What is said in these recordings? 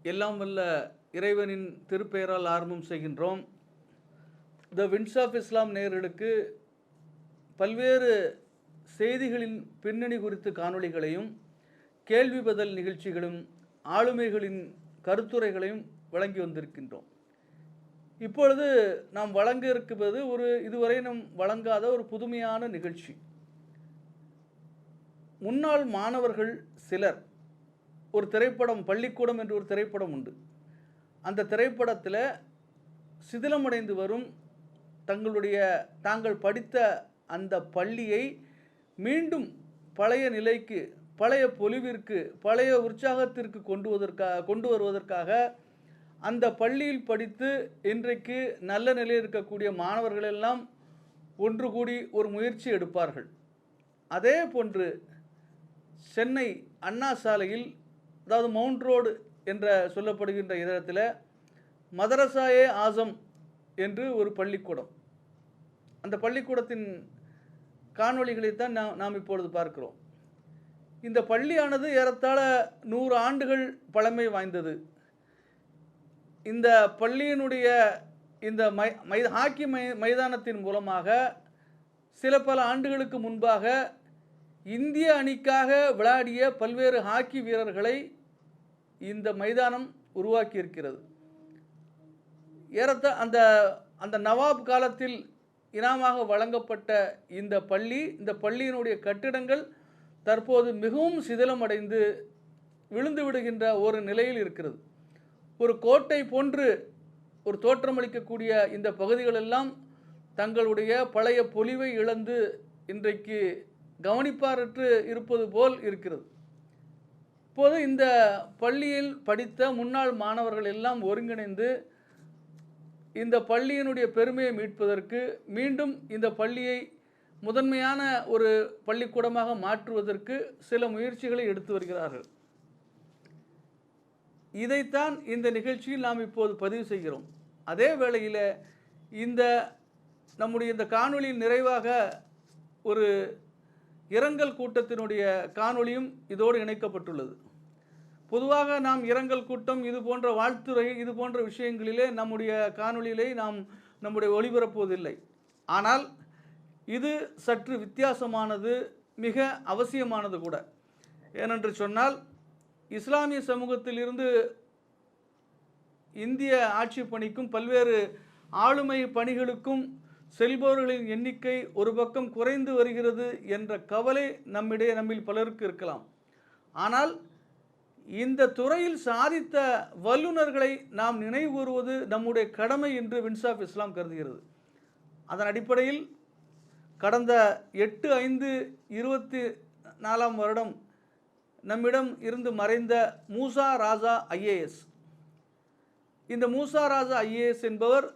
எல்லாம் வல்ல இறைவனின் திருப்பெயரால் ஆரம்பம் செய்கின்றோம். த விண்ட்ஸ் ஆஃப் இஸ்லாம் நேயர்களுக்கு பல்வேறு செய்திகளின் பின்னணி குறித்து காணொளிகளையும் கேள்வி பதில் நிகழ்ச்சிகளும் ஆளுமைகளின் கருத்துரைகளையும் வழங்கி வந்திருக்கின்றோம். இப்பொழுது நாம் வழங்க இருப்பது இதுவரை நாம் வழங்காத ஒரு புதுமையான நிகழ்ச்சி. முன்னாள் மாணவர்கள் சிலர் ஒரு திரைப்படம், பள்ளிக்கூடம் என்று ஒரு திரைப்படம் உண்டு. அந்த திரைப்படத்தில் சிதிலமடைந்து வரும் தாங்கள் படித்த அந்த பள்ளியை மீண்டும் பழைய நிலைக்கு, பழைய பொலிவிற்கு, பழைய உற்சாகத்திற்கு கொண்டு வருவதற்காக அந்த பள்ளியில் படித்து இன்றைக்கு நல்ல நிலையில் இருக்கக்கூடிய மாணவர்களெல்லாம் ஒன்று கூடி ஒரு முயற்சி எடுப்பார்கள். அதே போன்று சென்னை அண்ணா சாலையில், அதாவது மவுண்ட் ரோடு என்ற சொல்லப்படுகின்ற இடத்தில் மதரசாயே ஆசம் என்று ஒரு பள்ளிக்கூடம், அந்த பள்ளிக்கூடத்தின் காணொளிகளைத்தான் நாம் இப்பொழுது பார்க்கிறோம். இந்த பள்ளியானது ஏறத்தாழ 100 ஆண்டுகள் பழமை வாய்ந்தது. இந்த பள்ளியினுடைய இந்த ஹாக்கி மைதானத்தின் மூலமாக சில பல ஆண்டுகளுக்கு முன்பாக இந்திய அணிக்காக விளையாடிய பல்வேறு ஹாக்கி வீரர்களை இந்த மைதானம் உருவாக்கி இருக்கிறது. அந்த நவாப் காலத்தில் இனாமாக வழங்கப்பட்ட இந்த பள்ளியினுடைய கட்டிடங்கள் தற்போது மிகவும் சிதிலமடைந்து விழுந்து விடுகின்ற ஒரு நிலையில் இருக்கிறது. ஒரு கோட்டை போன்று ஒரு தோற்றமளிக்கக்கூடிய இந்த பகுதிகளெல்லாம் தங்களுடைய பழைய பொலிவை இழந்து இன்றைக்கு கவனிப்பாரற்று இருப்பது போல் இருக்கிறது. இப்போது இந்த பள்ளியில் படித்த முன்னாள் மாணவர்கள் எல்லாம் ஒருங்கிணைந்து இந்த பள்ளியினுடைய பெருமையை மீட்பதற்கு, மீண்டும் இந்த பள்ளியை முதன்மையான ஒரு பள்ளிக்கூடமாக மாற்றுவதற்கு சில முயற்சிகளை எடுத்து வருகிறார்கள். இதைத்தான் இந்த நிகழ்ச்சியில் நாம் இப்போது பதிவு செய்கிறோம். அதே வேளையில் நம்முடைய இந்த காணொளியின் நிறைவாக ஒரு இரங்கல் கூட்டத்தினுடைய காணொளியும் இதோடு இணைக்கப்பட்டுள்ளது. பொதுவாக நாம் இரங்கல் கூட்டம், இது போன்ற வாழ்த்துறை, இது போன்ற விஷயங்களிலே நம்முடைய காணொளியிலே நாம் நம்முடைய ஒளிபரப்புவதில்லை. ஆனால் இது சற்று வித்தியாசமானது, மிக அவசியமானது கூட. ஏனென்று சொன்னால், இஸ்லாமிய சமூகத்திலிருந்து இந்திய ஆட்சி பணிக்கும் பல்வேறு ஆளுமை பணிகளுக்கும் செல்பவர்களின் எண்ணிக்கை ஒரு பக்கம் குறைந்து வருகிறது என்ற கவலை நம்மில் பலருக்கு இருக்கலாம். ஆனால் இந்த துறையில் சாதித்த வல்லுநர்களை நாம் நினைவுகூறுவது நம்முடைய கடமை என்று விண்ட்ஸ் ஆஃப் இஸ்லாம் கருதுகிறது. அதன் அடிப்படையில் கடந்த 8/5/24 வருடம் நம்மிடம் இருந்து மறைந்த மூசா ராஜா IAS, இந்த மூசா ராஜா IAS என்பவர்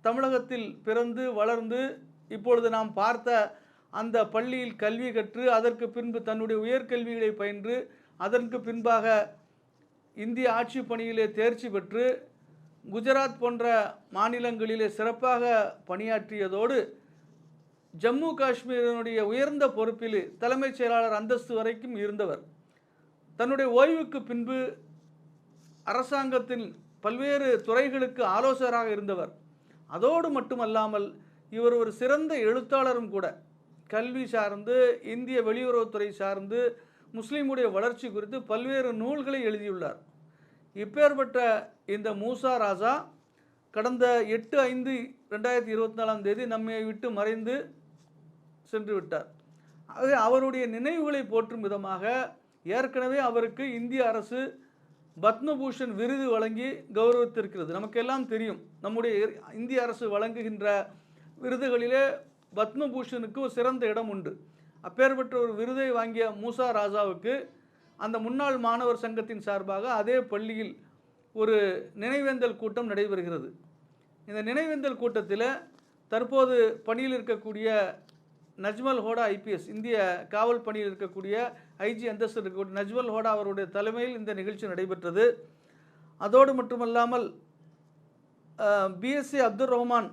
தமிழகத்தில் பிறந்து வளர்ந்து இப்பொழுது நாம் பார்த்த அந்த பள்ளியில் கல்வி கற்று அதற்கு பின்பு தன்னுடைய உயர்கல்விகளை பயின்று அதற்கு பின்பாக இந்திய ஆட்சி பணியிலே தேர்ச்சி பெற்று குஜராத் போன்ற மாநிலங்களிலே சிறப்பாக பணியாற்றியதோடு ஜம்மு காஷ்மீரினுடைய உயர்ந்த பொறுப்பில் தலைமைச் செயலாளர் அந்தஸ்து வரைக்கும் இருந்தவர். தன்னுடைய ஓய்வுக்கு பின்பு அரசாங்கத்தின் பல்வேறு துறைகளுக்கு ஆலோசகராக இருந்தவர். அதோடு மட்டுமல்லாமல் இவர் ஒரு சிறந்த எழுத்தாளரும் கூட. கல்வி சார்ந்து, இந்திய வெளியுறவுத்துறை சார்ந்து, முஸ்லீமுடைய வளர்ச்சி குறித்து பல்வேறு நூல்களை எழுதியுள்ளார். இப்பேற்பட்ட இந்த மூசா ராஜா கடந்த 8/5/2024 நம்மை விட்டு மறைந்து சென்று விட்டார். ஆகவே அவருடைய நினைவுகளை போற்றும் விதமாக ஏற்கனவே அவருக்கு இந்திய அரசு பத்மபூஷன் விருது வழங்கி கௌரவித்திருக்கிறது. நமக்கெல்லாம் தெரியும், நம்முடைய இந்திய அரசு வழங்குகின்ற விருதுகளிலே பத்மபூஷனுக்கு ஒரு சிறந்த இடம் உண்டு. அப்பேற்பட்ட ஒரு விருதை வாங்கிய மூசா ராஜாவுக்கு அந்த முன்னாள் மாணவர் சங்கத்தின் சார்பாக அதே பள்ளியில் ஒரு நினைவேந்தல் கூட்டம் நடைபெறுகிறது. இந்த நினைவேந்தல் கூட்டத்தில் தற்போது பணியில் இருக்கக்கூடிய நஜ்மல் ஹோடா IPS, இந்திய காவல் பணியில் இருக்கக்கூடிய IG அந்தஸ்து இருக்கக்கூடிய நஜ்மல் ஹோடா அவருடைய தலைமையில் இந்த நிகழ்ச்சி நடைபெற்றது. அதோடு மட்டுமல்லாமல் BSc அப்துல் ரஹ்மான்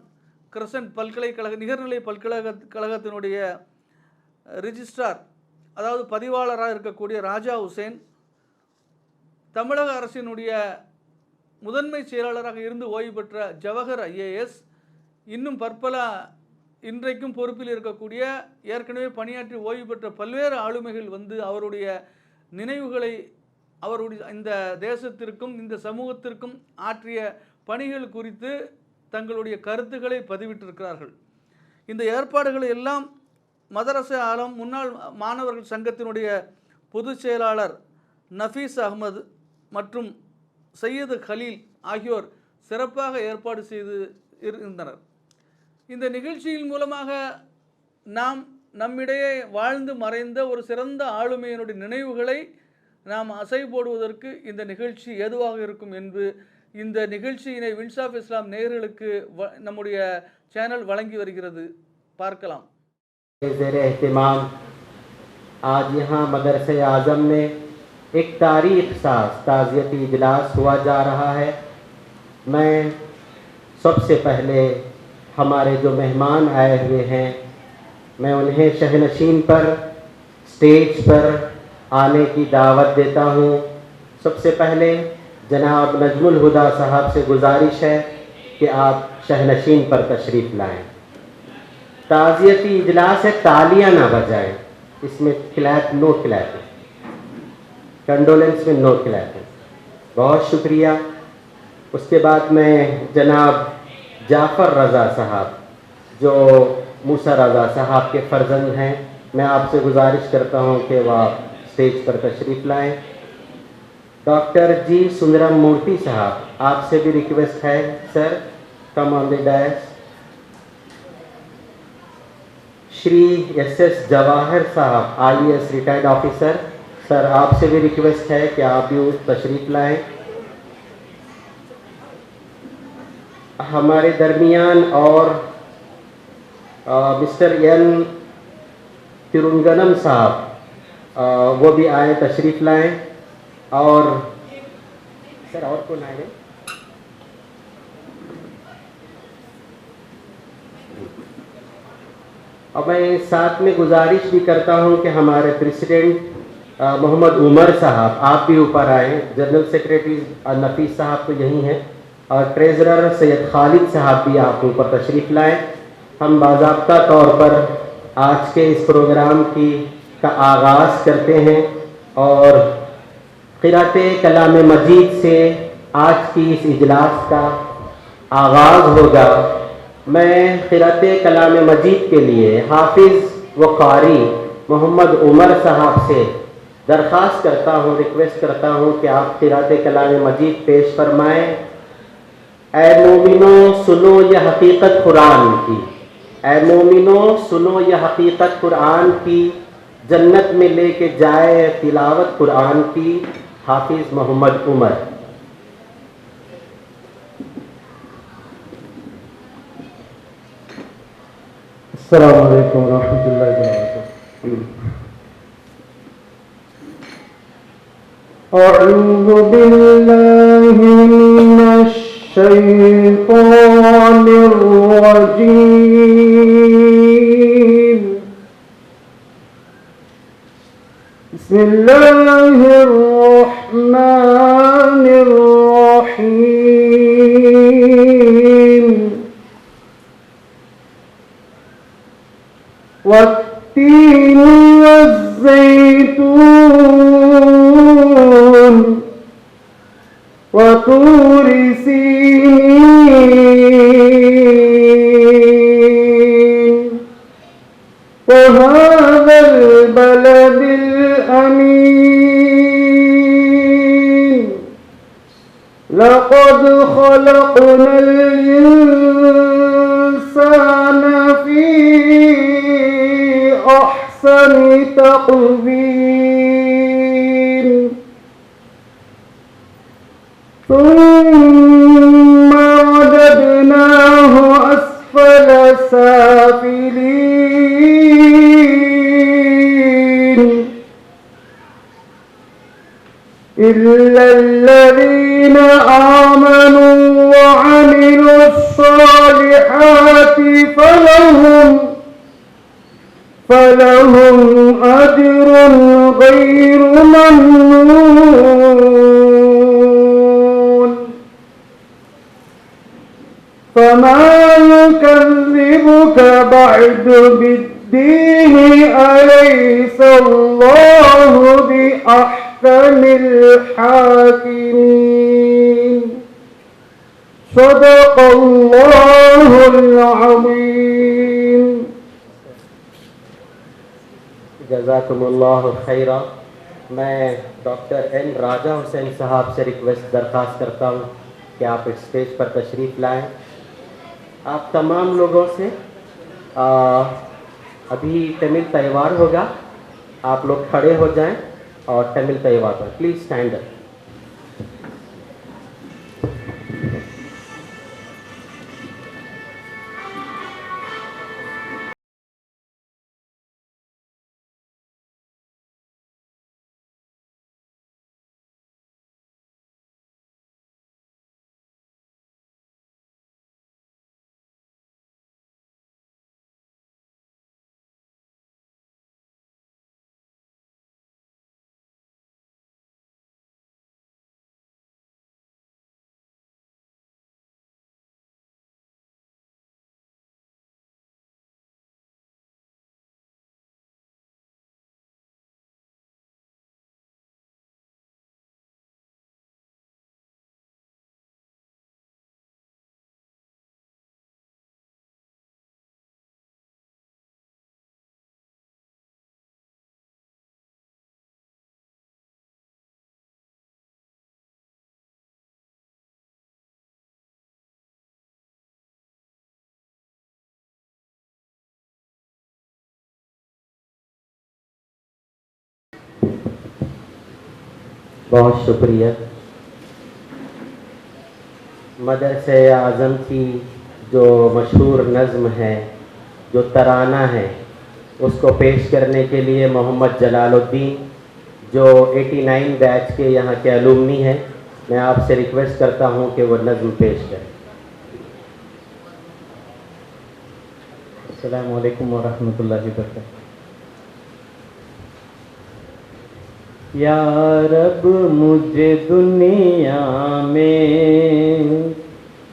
கிரசன்ட் பல்கலைக்கழக நிகர்நிலை பல்கலைக்கழகத்தினுடைய ரிஜிஸ்ட்ரார், அதாவது பதிவாளராக இருக்கக்கூடிய ராஜா ஹுசேன், தமிழக அரசினுடைய முதன்மை செயலாளராக இருந்து ஓய்வு பெற்ற ஜவஹர் ஐஏஎஸ் இன்னும் பற்பல இன்றைக்கும் பொறுப்பில் இருக்கக்கூடிய ஏற்கனவே பணியாற்றி ஓய்வு பெற்ற பல்வேறு ஆளுமைகள் வந்து அவருடைய நினைவுகளை அவருடைய இந்த தேசத்திற்கும் இந்த சமூகத்திற்கும் ஆற்றிய பணிகள் குறித்து தங்களுடைய கருத்துக்களை பதிவிட்டிருக்கிறார்கள். இந்த ஏற்பாடுகளை எல்லாம் மதரசா ஆலம் முன்னாள் மாணவர்கள் சங்கத்தினுடைய பொதுச் செயலாளர் நஃபீஸ் அகமது மற்றும் சையது கலீல் ஆகியோர் சிறப்பாக ஏற்பாடு செய்து இருந்தனர். இந்த நிகழ்ச்சியின் மூலமாக நாம் நம்மிடையே வாழ்ந்து மறைந்த ஒரு சிறந்த ஆளுமையினுடைய நினைவுகளை நாம் அசை போடுவதற்கு இந்த நிகழ்ச்சி ஏதுவாக இருக்கும் என்று இந்த நிகழ்ச்சியினை விட்ஸ்அப் இஸ்லாம் நேயர்களுக்கு நம்முடைய சேனல் வழங்கி வருகிறது. பார்க்கலாம். आज यहाँ मदरसे आज़म में एक तारीख साज ताज़ियती इजलास हुआ जा रहा है। मैं सबसे पहले हमारे जो मेहमान आए हुए हैं मैं उन्हें शहनशीन पर स्टेज पर आने की दावत देता हूँ। सबसे पहले जनाब नजमुल हुदा साहब से गुजारिश है कि आप शहनशीन पर तशरीफ़ लाएँ। ताज़ियती इजलास है, तालियाँ ना बजाएं, इसमें क्लैप नो क्लैप है, कंडोलेंस में नो क्लैप है। बहुत शुक्रिया। उसके बाद मैं जनाब जाफ़र रज़ा साहब जो मूसा रज़ा साहब के फ़र्जंद हैं, मैं आपसे गुजारिश करता हूँ कि वह स्टेज पर तशरीफ़ लाएँ। डॉक्टर जी सुंदरम मूर्ति साहब, आपसे भी रिक्वेस्ट है sir, come on the dais. Shri S Jawahar साहब IAS रिटायर्ड ऑफिसर, सर आपसे भी रिक्वेस्ट है कि आप भी तशरीफ़ लाएँ। हमारे दरमियान और मिस्टर एन तिरुंगनम साहब वो भी आए, तशरीफ़ लाएँ। और सर और कौन आए हैं? और मैं साथ में गुजारिश भी करता हूं कि हमारे प्रेसिडेंट मोहम्मद उमर साहब आप भी ऊपर आए। जनरल सेक्रेटरी नफीस साहब तो यहीं हैं और ट्रेजरर सैयद खालिद साहब भी आप ऊपर तशरीफ़ लाएँ। हम बाज़ाब्ता तौर पर आज के इस प्रोग्राम का आगाज़ करते हैं और क़िराते कलाम मजीद से आज की इस इजलास का आगाज़ होगा। मैं क़िराते कलाम मजीद के लिए हाफिज़ व कारी मोहम्मद उमर साहब से दरख्वास्त करता हूँ, रिक्वेस्ट करता हूँ कि आप क़िराते कलाम मजीद पेश फरमाएँ। ऐ मोमिनो सुनो यह हकीकत कुरान की, ऐ मोमिनो सुनो यह हकीकत कुरान की, जन्नत में लेके जाए तिलावत कुरान की, हाफिज़ मोहम्मद उमर। अस्सलामु अलैकुम रहमतुल्लाहि व बरकातुहू। अऊज़ु बिल्लाहि मिनश शैतानिर रजीम। बिस्मिल्लाहिर रहमानिर रहीम। والتين والزيتون وطور سينين وهذا البلد الأمين لقد خلقنا الإنسان في أحسن تقويم ثم رددناه أسفل سافلين إلا الذين آمنوا وعملوا الصالحات فلهم أجر غير ممنون فما يكذبك بعد بالدين أليس الله بأحكم الحاكمين صدق الله العظيم. جزاکم اللہ خیرہ. میں ڈاکٹر این راجہ حسین صاحب سے ریکویسٹ درخواست کرتا ہوں کہ آپ اسٹیج پر تشریف لائیں. آپ تمام لوگوں سے ابھی تمل تہوار ہوگا, آپ لوگ کھڑے ہو جائیں اور تمل تہوار پر پلیز اسٹینڈ اپ. بہت شکریہ. مدرسہ اعظم کی جو مشہور نظم ہے, جو ترانہ ہے, اس کو پیش کرنے کے لیے محمد جلال الدین جو 89 بیچ کے یہاں کے الومنی ہیں, میں آپ سے ریکویسٹ کرتا ہوں کہ وہ نظم پیش کریں. السلام علیکم ورحمۃ اللہ وبرکاتہ. یا رب مجھے دنیا میں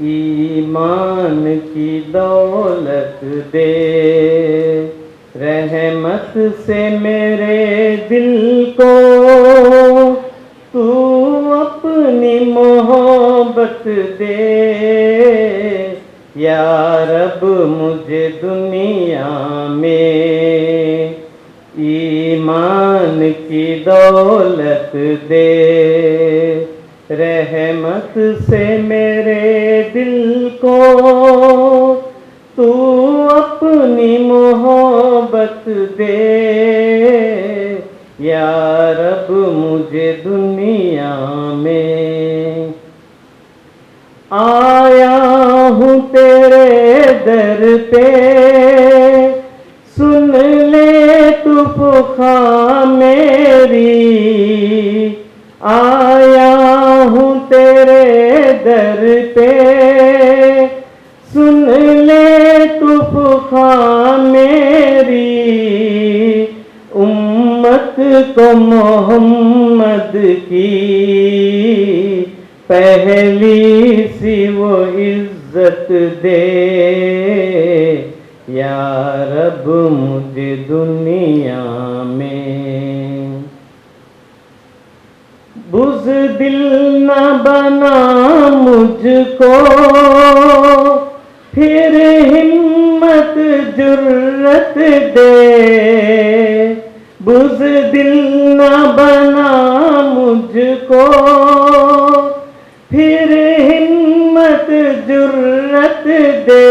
ایمان کی دولت دے, رحمت سے میرے دل کو تو اپنی محبت دے. یا رب مجھے دنیا میں ایمان کی دولت دے, رحمت سے میرے دل کو تو اپنی محبت دے. یا رب مجھے دنیا میں آیا ہوں تیرے در پہ, سن لے تو پخا میری. آیا ہوں تیرے در پہ, سن لے تو پخا میری. امت کو محمد کی پہلی سی وہ عزت دے. یا رب مجھے دنیا میں بزدل نہ بنا مجھ کو, پھر ہمت جرت دے. بزدل نہ بنا مجھ کو, پھر ہمت جرت دے.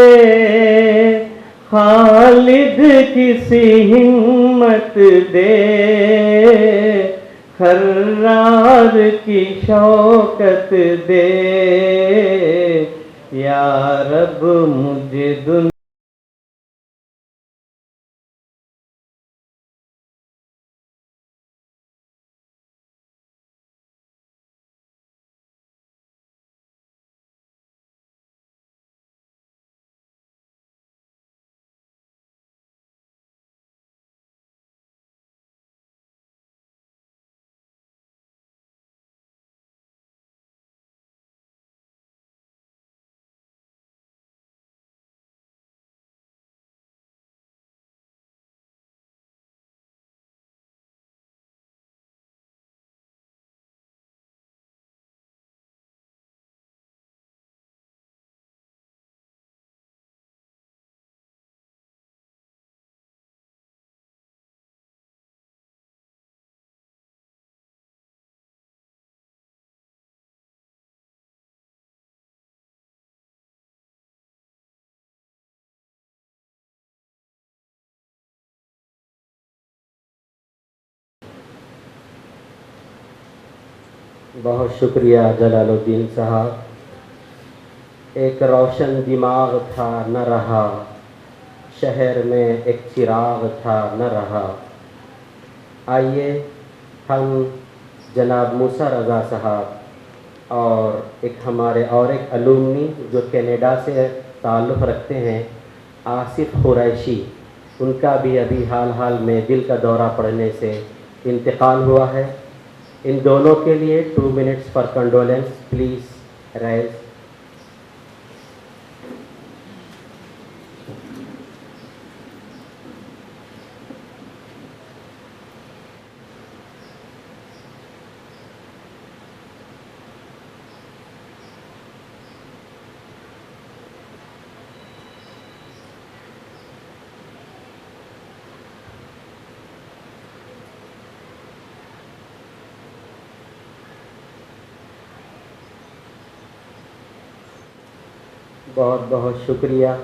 خالد کسی ہمت دے, خرار کی شوکت دے. یا رب مجھے دنیا बहुत शुक्रिया जलालुद्दीन साहब। एक रोशन दिमाग था न रहा, शहर में एक चिराग था न रहा। आइए हम जनाब मूसा रज़ा साहब और एक अलुमनी जो कनाडा से ताल्लुक़ रखते हैं, आसिफ़ कुरैशी, उनका भी अभी हाल में दिल का दौरा पड़ने से इंतकाल हुआ है। इन दोनों के लिए 2 minutes for condolence, please rise. बहुत बहुत शुक्रिया।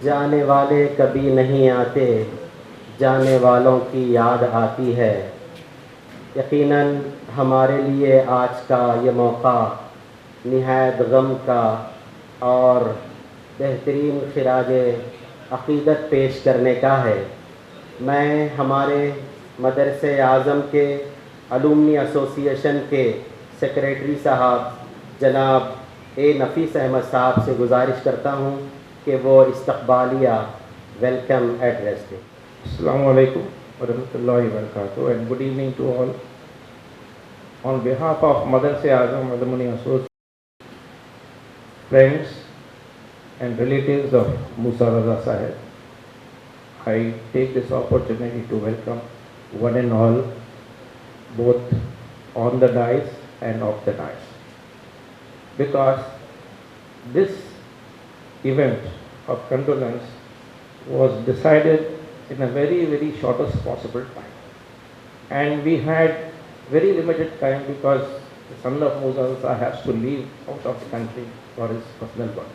जाने वाले कभी नहीं आते, जाने वालों की याद आती है। यकीनन हमारे लिए आज का ये मौका निहायत गम का और बेहतरीन खिराज अक़ीदत पेश करने का है। मैं हमारे मदरसे आज़म के अलुमनी एसोसिएशन के सेक्रेटरी साहब जनाब नफ़ीस अहमद साहब से गुजारिश करता हूँ कि वो इस्तक़बालिया वेलकम एड्रेस दें। Assalamu alaikum wa rahmatullahi wa barakatuh, and good evening to all. On behalf of Madrasa Azam Alumni Association, friends and relatives of Musa Raza Sahib, I take this opportunity to welcome one and all, both on the dais and off the dais, because this event of condolence was decided in a very shortest possible time, and we had very limited time because the son of Musa has to leave out of the country for his personal work.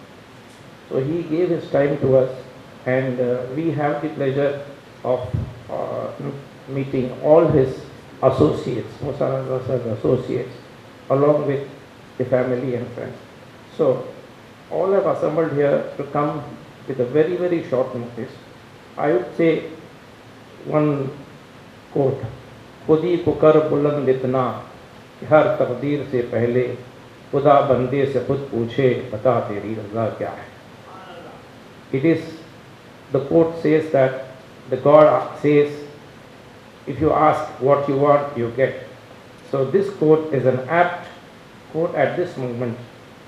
So he gave his time to us, and we have the pleasure of meeting all his associates, Musa Raza's associates, along with the family and friends. So all have assembled here to come with a very short notice. I would say one quote, खुदी को कर बुलंद इतना कि हर तकदीर से पहले खुदा बंदे से खुद पूछे बता तेरी रज़ा क्या है. It is, the quote says that the God says, if you ask what you want, you get. So this quote is an apt quote at this moment,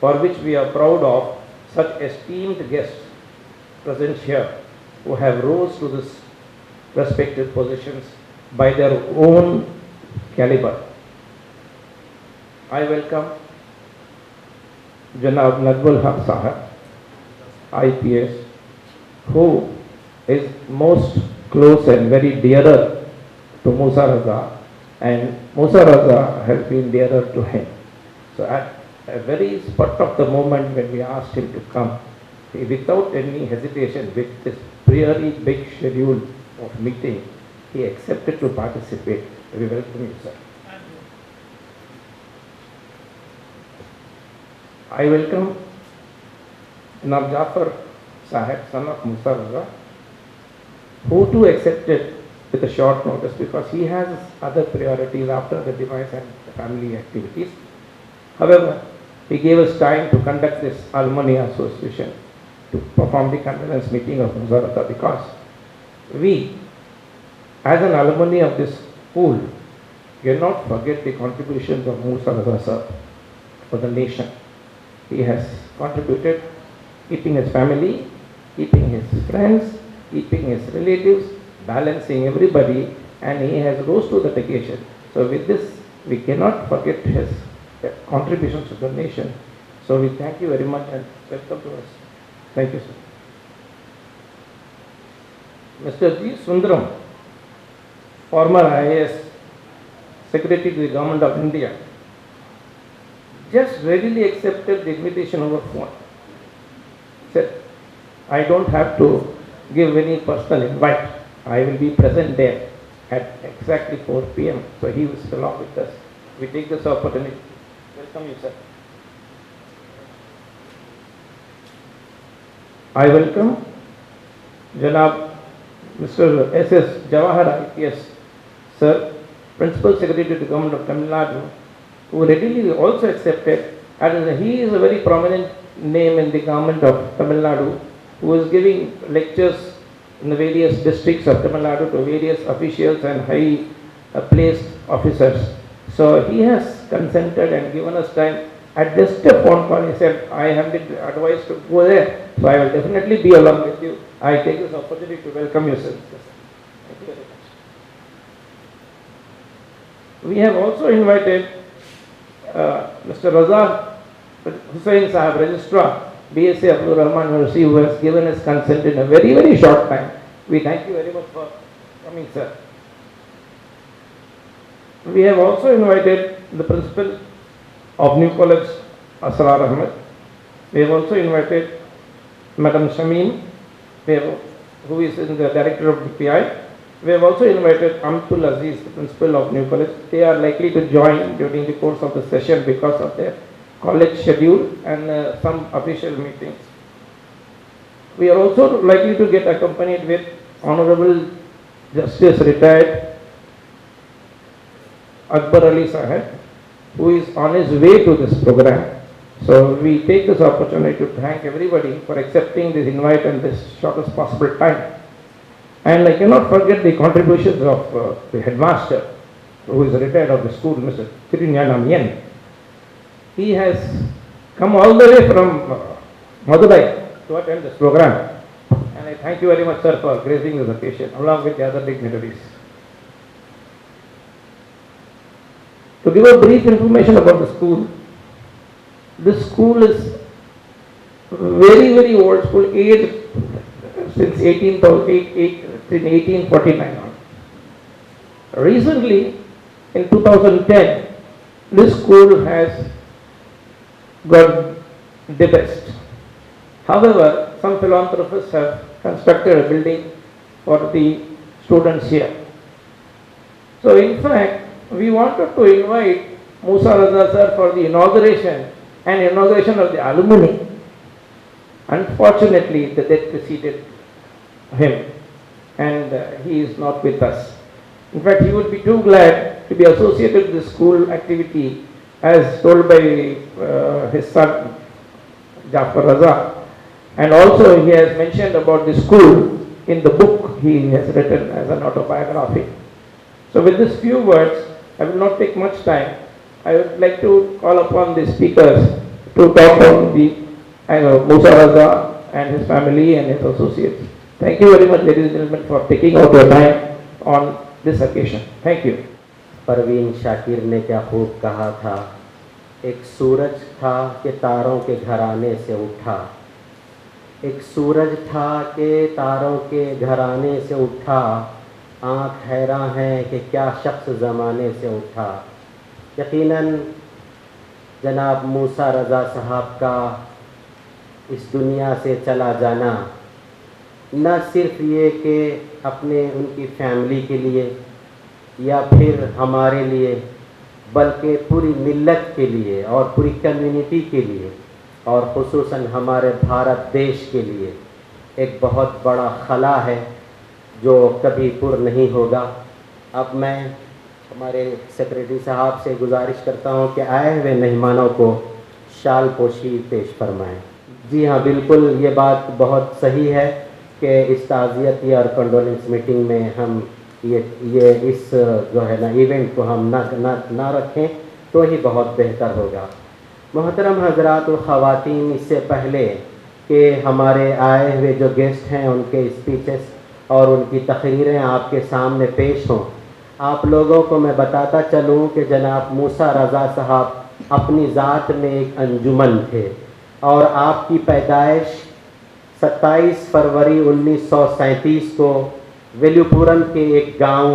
for which we are proud of such esteemed guests present here, who have rose to this respective positions by their own caliber. I welcome Janab Nadbul Haq Sahib, IPS, who is most close and very dearer to Musa Raza, and Musa Raza has been dearer to him. So at a very spot of the moment when we asked him to come, he, without any hesitation, with this really big schedule of meeting, he accepted to participate. We welcome you, sir. I welcome Janab Jafar Sahib, son of Musa Raza, who too accepted with a short notice because he has other priorities after the demise and the family activities. However, he gave us time to conduct this alumni association to perform the condolence meeting of Musa Raza, because we, as an alumni of this school, cannot forget the contributions of Musa Raza sir for the nation. He has contributed, keeping his family, keeping his friends, keeping his relatives, balancing everybody, and he has rose to the occasion. So with this, we cannot forget his contributions to the nation. So we thank you very much and welcome to us. Thank you, sir. Mr. G. Sundaram, former IAS Secretary to the Government of India, just readily accepted the invitation over phone. Said, I don't have to give any personal invite. I will be present there at exactly 4 p.m. So he was along with us. we take this opportunity. Welcome you, sir. I welcome Janab Mr. S.S. Jawahar IPS, sir, Principal Secretary to the Government of Tamil Nadu, who readily also accepted, and he is a very prominent name in the Government of Tamil Nadu, who is giving lectures in the various districts of Tamil Nadu to various officials and high placed officers. So he has consented and given us time. At just a phone call, he said, I have been advised to go there, so I will definitely be along with you. I take this opportunity to welcome you, sir. Thank you very much. We have also invited Mr. Raza Hussain Sahab, Registrar, BSc Abdul Rahman University, who has given his consent in a very, very short time. We thank you very much for coming, sir. We have also invited the Principal of New College, Asrar Ahmed. We have also invited Madam Shamim, who is in the Director of DPI. We have also invited Amtul Aziz, the Principal of New College. They are likely to join during the course of the session because of their college schedule and some official meetings. We are also likely to get accompanied with Honorable Justice Retired Akbar Ali Saheb, who is on his way to this program. So we take this opportunity to thank everybody for accepting this invite in this shortest possible time. And I cannot forget the contributions of the headmaster, who is retired of the school, Mr. Tirinyana Mien. He has come all the way from Madurai to attend this program. And I thank you very much, sir, for gracing this occasion, along with the other dignitaries. To give a brief information about the school, this school is very, very old school, aged since 1849. Recently, in 2010, this school has got debased. However, some philanthropists have constructed a building for the students here. So in fact, we wanted to invite Musa Raza sir for the inauguration of the alumni. Unfortunately, the death preceded him and he is not with us. In fact, he would be too glad to be associated with the school activity as told by his son Jafar Raza, and also he has mentioned about the school in the book he has written as an autobiography. So with these few words, I will not take much time. I would like to call upon the speakers to talk on the Musa Raza and his family and his associates. Thank you very much, ladies and gentlemen, for taking out your time on this occasion. Thank you. Parveen Shakir ने क्या खूब कहा था, एक सूरज था कि तारों के घराने से उठा, एक सूरज था कि तारों के घराने से उठा, आँख हैरान है कि क्या शख्स ज़माने से उठा। यकीनन जनाब मूसा रज़ा साहब का इस दुनिया से चला जाना न सिर्फ ये कि अपने उनकी फैमिली के लिए या फिर हमारे लिए, बल्कि पूरी मिल्लत के लिए और पूरी कम्युनिटी के लिए और ख़ुसूसन हमारे भारत देश के लिए एक बहुत बड़ा खला है जो कभी पुर नहीं होगा। अब मैं हमारे सेक्रेटरी साहब से गुजारिश करता हूं कि आए हुए मेहमानों को शाल पोशी पेश फरमाएं। जी हाँ, बिल्कुल ये बात बहुत सही है कि इस ताज़ियती और कंडोलेंस मीटिंग में हम ये इस जो है ना इवेंट को हम ना रखें तो ही बहुत बेहतर होगा। मोहतरम हज़रात व ख़वातीन, इससे पहले कि हमारे आए हुए जो गेस्ट हैं उनके स्पीचेस और उनकी तकरीरें आपके सामने पेश हों, आप लोगों को मैं बताता चलूँ कि जनाब मूसा रज़ा साहब अपनी ज़ात में एक अंजुमन थे और आपकी पैदाइश 27 फरवरी 1937 को वेलुपुरम के एक गांव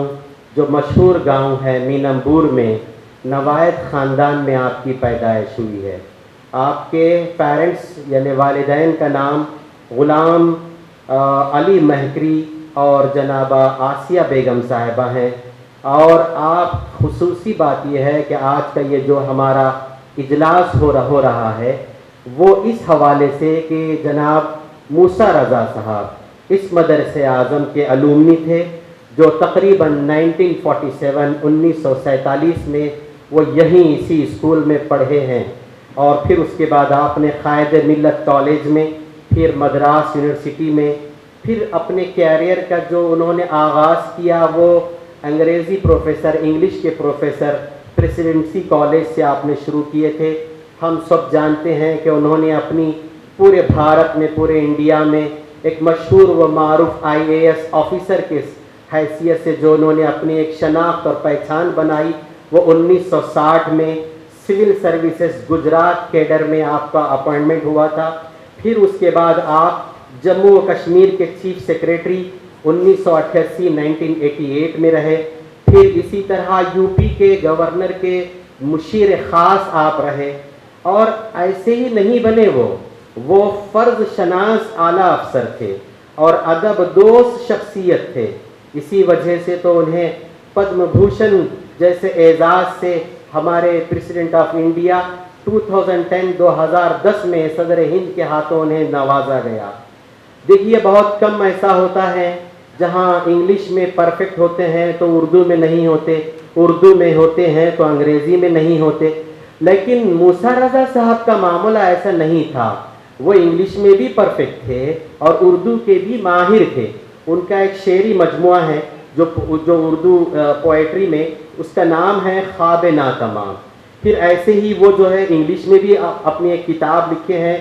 जो मशहूर गांव है मीनमपुर में नवायत ख़ानदान में आपकी पैदाइश हुई है। आपके पेरेंट्स यानी वालिदैन का नाम ग़ुलाम अली महकरी और जनाबा आसिया बेगम साहिबा हैं। اور آپ خصوصی بات یہ ہے کہ آج کا یہ جو ہمارا اجلاس ہو رہا ہے وہ اس حوالے سے کہ جناب موسیٰ رضا صاحب اس مدرسہ اعظم کے الومنی تھے جو تقریباً 1947 میں وہ یہیں اسی اسکول میں پڑھے ہیں، اور پھر اس کے بعد آپ نے قائد ملت کالج میں، پھر مدراس یونیورسٹی میں، پھر اپنے کیریئر کا جو انہوں نے آغاز کیا وہ انگریزی پروفیسر، انگلش کے پروفیسر پریسیڈنسی کالج سے آپ نے شروع کیے تھے۔ ہم سب جانتے ہیں کہ انہوں نے اپنی پورے بھارت میں، پورے انڈیا میں ایک مشہور و معروف IAS آفیسر کے حیثیت سے جو انہوں نے اپنی ایک شناخت اور پہچان بنائی، وہ 1960 میں سول سروسز گجرات کیڈر میں آپ کا اپائنٹمنٹ ہوا تھا۔ پھر اس کے بعد آپ جموں و کشمیر کے چیف سیکریٹری 1988 میں رہے، پھر اسی طرح UP کے گورنر کے مشیر خاص آپ رہے، اور ایسے ہی نہیں بنے، وہ فرض شناس اعلیٰ افسر تھے اور ادب دوست شخصیت تھے۔ اسی وجہ سے تو انہیں پدم بھوشن جیسے اعزاز سے ہمارے پریزیڈنٹ آف انڈیا 2010 میں صدر ہند کے ہاتھوں انہیں نوازا گیا۔ دیکھیے بہت کم ایسا ہوتا ہے جہاں انگلش میں پرفیکٹ ہوتے ہیں تو اردو میں نہیں ہوتے، اردو میں ہوتے ہیں تو انگریزی میں نہیں ہوتے، لیکن موسیٰ رضا صاحب کا معاملہ ایسا نہیں تھا۔ وہ انگلش میں بھی پرفیکٹ تھے اور اردو کے بھی ماہر تھے۔ ان کا ایک شعری مجموعہ ہے جو اردو پوئٹری میں، اس کا نام ہے خواب ناتمام۔ پھر ایسے ہی وہ جو ہے انگلش میں بھی اپنی ایک کتاب لکھے ہیں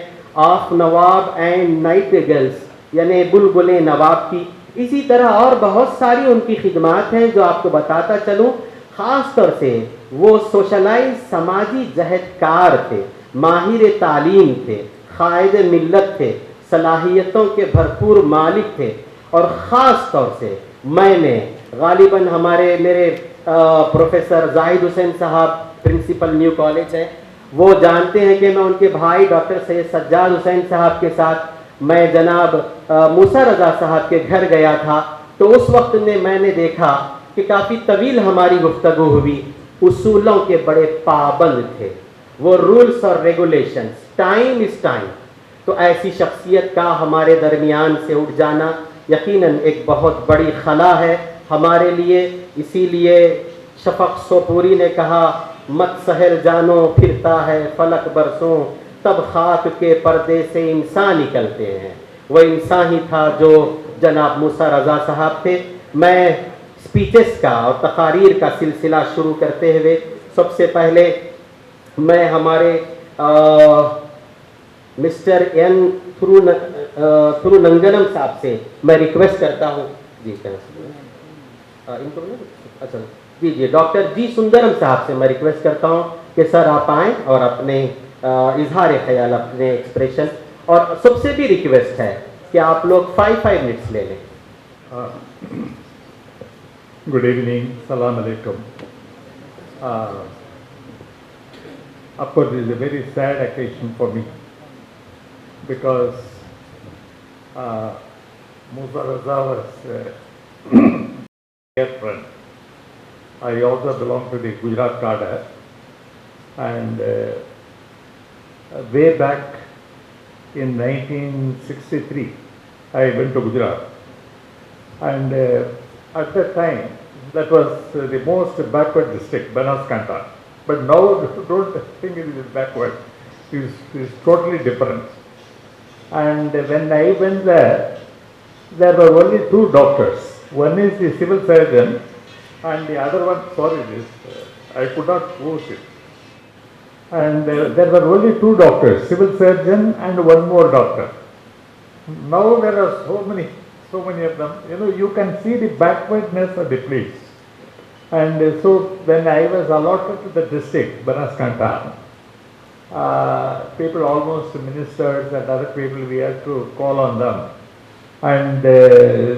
of Nawab and night girls, یعنی بلبلیں نواب کی۔ اسی طرح اور بہت ساری ان کی خدمات ہیں جو آپ کو بتاتا چلوں۔ خاص طور سے وہ سوشلائز سماجی جہد کار تھے، ماہر تعلیم تھے، قائد ملت تھے، صلاحیتوں کے بھرپور مالک تھے، اور خاص طور سے میں نے غالباً میرے پروفیسر زاہد حسین صاحب پرنسپل نیو کالج ہیں، وہ جانتے ہیں کہ میں ان کے بھائی ڈاکٹر سید سجاد حسین صاحب کے ساتھ میں جناب موسیٰ رضا صاحب کے گھر گیا تھا، تو اس وقت میں نے دیکھا کہ کافی طویل ہماری گفتگو ہوئی۔ اصولوں کے بڑے پابند تھے وہ، رولز اور ریگولیشنز، ٹائم از ٹائم۔ تو ایسی شخصیت کا ہمارے درمیان سے اٹھ جانا یقیناً ایک بہت بڑی خلا ہے ہمارے لیے۔ اسی لیے شفق سوپوری نے کہا مت سحر جانو پھرتا ہے فلک برسوں، تب خاک کے پردے سے انسان نکلتے ہیں۔ وہ انسان ہی تھا جو جناب موسیٰ رضا صاحب تھے۔ میں اسپیچز کا اور تقاریر کا سلسلہ شروع کرتے ہوئے سب سے پہلے میں ہمارے مسٹر این تھروننگنم صاحب سے میں ریکویسٹ کرتا ہوں، جی اچھا جی ڈاکٹر جی سندرم صاحب سے میں ریکویسٹ کرتا ہوں کہ سر آپ آئیں اور اپنے اظہار خیال، اپنے ایکسپریشن، اور سب سے بھی ریکویسٹ ہے کہ آپ لوگ 5 منٹس لے لیں۔ Good evening, Salam Alaikum. Of course, this is a very sad occasion for me because Musa Raza was a dear friend. I also belong to the Gujarat cadre, and way back in 1963, I went to Gujarat, and at that time, that was the most backward district, Banaskantha. But now, don't think it is backward. It is totally different. And when I went there were only 2 doctors. One is the civil surgeon, and the other one, I could not post it. And there were only 2 doctors, civil surgeon and one more doctor. Now there are so many of them. You can see the backwardness of the place. And so when I was allotted to the district, Banaskantha, people, almost ministers and other people, we had to call on them. And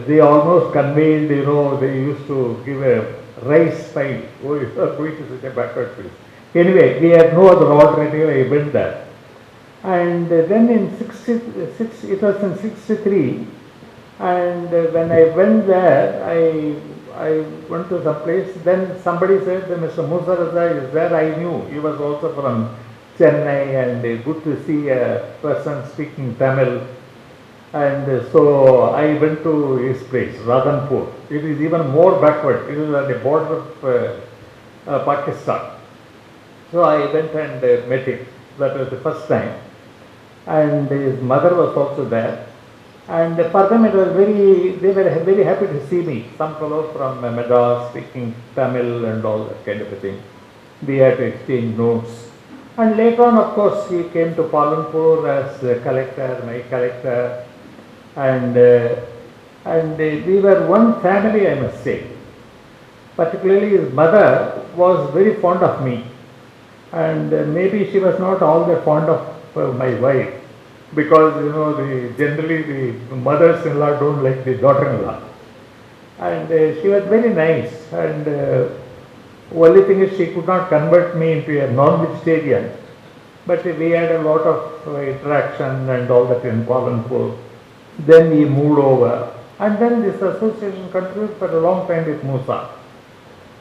they almost conveyed, they used to give a rice pile. Oh, you are going to such a backward place. Anyway, we had no other alternative. I went there. And then it was in 63. And when I went there, I went to some place. Then somebody said that Mr. Musa Raza is there. I knew he was also from Chennai, and good to see a person speaking Tamil. And so I went to his place, Radhanpur. It is even more backward. It is at the border of Pakistan. So I went and met him. That was the first time. And his mother was also there. And for them it was they were very happy to see me. Some fellow from Madras speaking Tamil and all that kind of a thing. We had to exchange notes. And later on, of course, he came to Palanpur as collector, my collector. And we were one family, I must say. Particularly his mother was very fond of me. And maybe she was not all that fond of my wife. Because, generally the mothers-in-law don't like the daughter-in-law. And she was very nice. And only thing is she could not convert me into a non-vegetarian. But we had a lot of interaction and all that in Palanpur. Then we moved over. And then this association continued for a long time with Musa.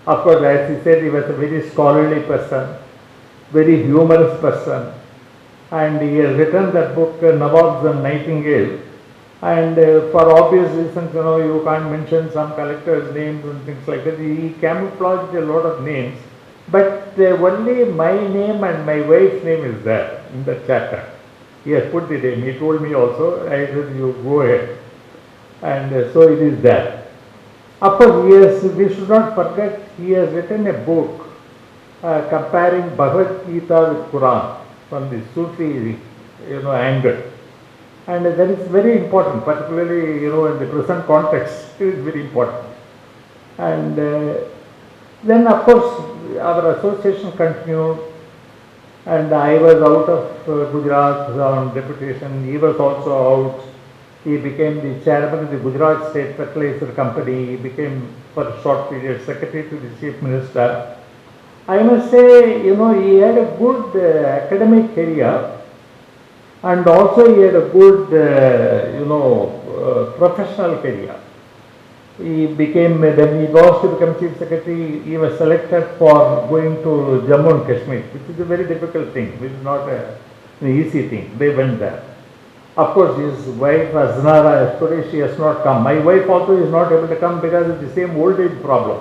Of course, as he said, he was a very scholarly person, very humorous person. And he has written that book, Nawab's and Nightingale. And for obvious reasons, you can't mention some collector's names and things like that. He camouflaged a lot of names. But only my name and my wife's name is there in the chapter. He has put the name. He told me also. I said, you go ahead. And so it is there. Of course, we should not forget, he has written a book comparing Bhagavad Gita with Quran from the Sufi, angle. And that is very important, particularly, in the present context, it is very important. And then, of course, our association continued, and I was out of Gujarat on deputation. He was also out. He became the chairman of the Gujarat State Fertilizer Company. He became, for a short period, secretary to the chief minister. I must say, he had a good academic career, and also he had a good, professional career. He became, when he was to become chief secretary, he was selected for going to Jammu and Kashmir, which is a very difficult thing, which is not an easy thing. They went there. Of course, his wife, Aznara, today she has not come. My wife also is not able to come because of the same old age problem.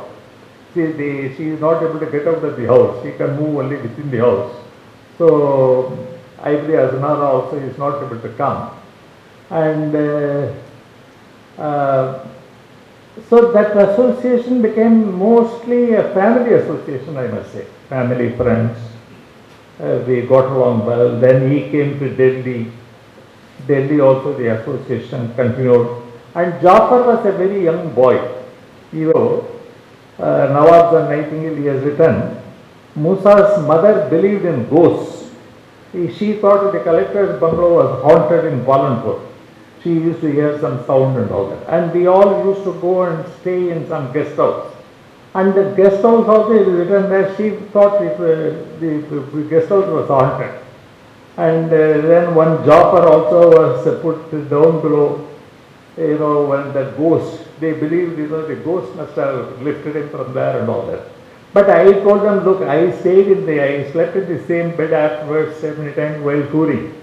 She is not able to get out of the house. She can move only within the house. So, I believe Aznara also is not able to come. And so that association became mostly a family association, I must say. Family, friends. We got along well. Then he came to Delhi. Delhi also the association continued. And Jafar was a very young boy. Nawab's and Nightingale, he has written, Musa's mother believed in ghosts. She thought the collector's bungalow was haunted in Palanpur. She used to hear some sound and all that. And we all used to go and stay in some guest house. And the guest house also is written that she thought the guest house was haunted. And then one Jafar also was put down below, when the ghost, they believed, the ghost must have lifted him from there and all that. But I told them, look, I slept in the same bed afterwards so many times while touring.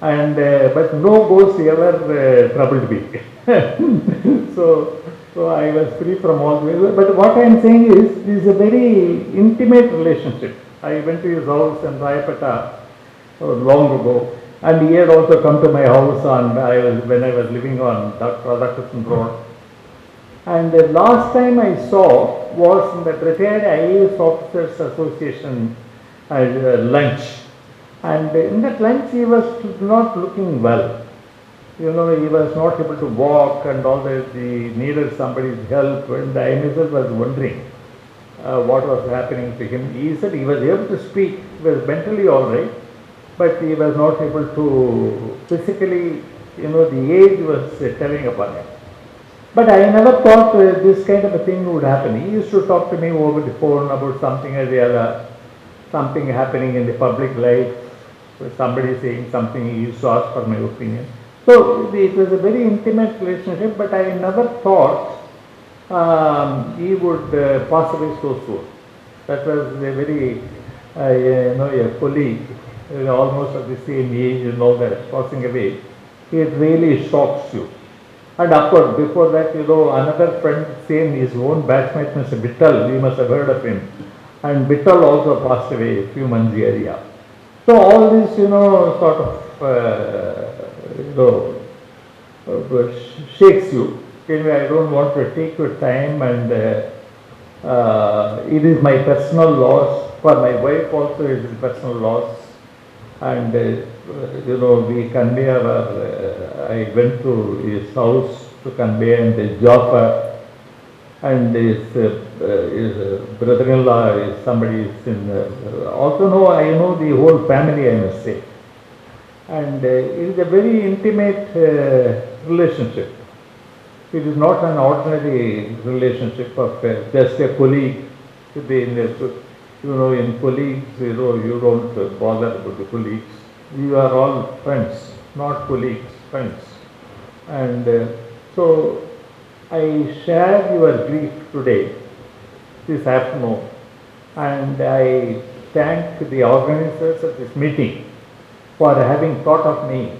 And, but no ghost ever troubled me. So I was free from all this. But what I am saying is, this is a very intimate relationship. I went to his house in Rayapeta long ago, and he had also come to my house when I was living on Dr. Radhakrishnan Road. And the last time I saw was in the retired IAS Officers Association lunch. And in that lunch he was not looking well. He was not able to walk and all that. He needed somebody's help, and I myself was wondering what was happening to him. He said he was able to speak, he was mentally all right, but he was not able to physically, the age was telling upon him. But I never thought this kind of a thing would happen. He used to talk to me over the phone about something or the other, something happening in the public life, somebody saying something, he used to ask for my opinion. So it was a very intimate relationship, but I never thought he would pass away so soon. That was a very, a colleague, almost at the same age and all that, passing away. It really shocks you. And of course, before that, another friend, same his own batchmate, Mr. Bittal, you must have heard of him. And Bittal also passed away a few months earlier. So all this, sort of, shakes you. Anyway, I don't want to take your time, and it is my personal loss. For my wife also it is personal loss. And we convey I went to his house to convey, and his Jafar and his brother-in-law is somebody is in. Also I know the whole family, I must say. And it is a very intimate relationship. It is not an ordinary relationship of just a colleague. In colleagues, you don't bother about the colleagues. You are all friends, not colleagues, friends. And so I share your grief today, this afternoon, and I thank the organizers of this meeting for having thought of me.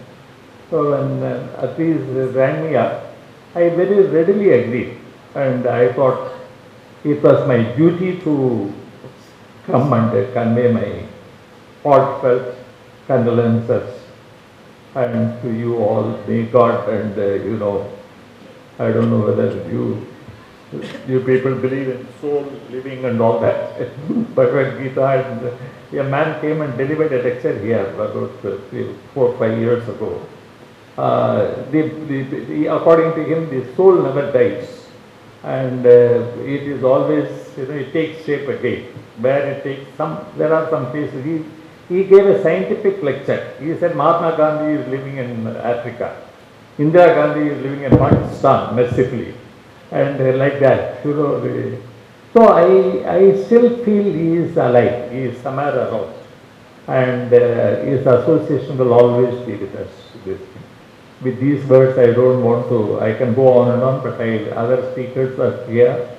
So when Atiz rang me up, I very readily agreed, and I thought it was my duty to come and convey my heartfelt condolences and to you all. May God, and I don't know whether you people believe in soul living and all that. Bhagavad Gita, and a man came and delivered a lecture here about 4 or 5 years ago. According to him, the soul never dies, and it is always, it takes shape again. Where it takes there are some cases. He gave a scientific lecture. He said Mahatma Gandhi is living in Africa, Indira Gandhi is living in Pakistan, mercifully, and like that. So I still feel he is alive. He is somewhere around, and his association will always be with us. With these words, I don't want to. I can go on and on, but other speakers are here.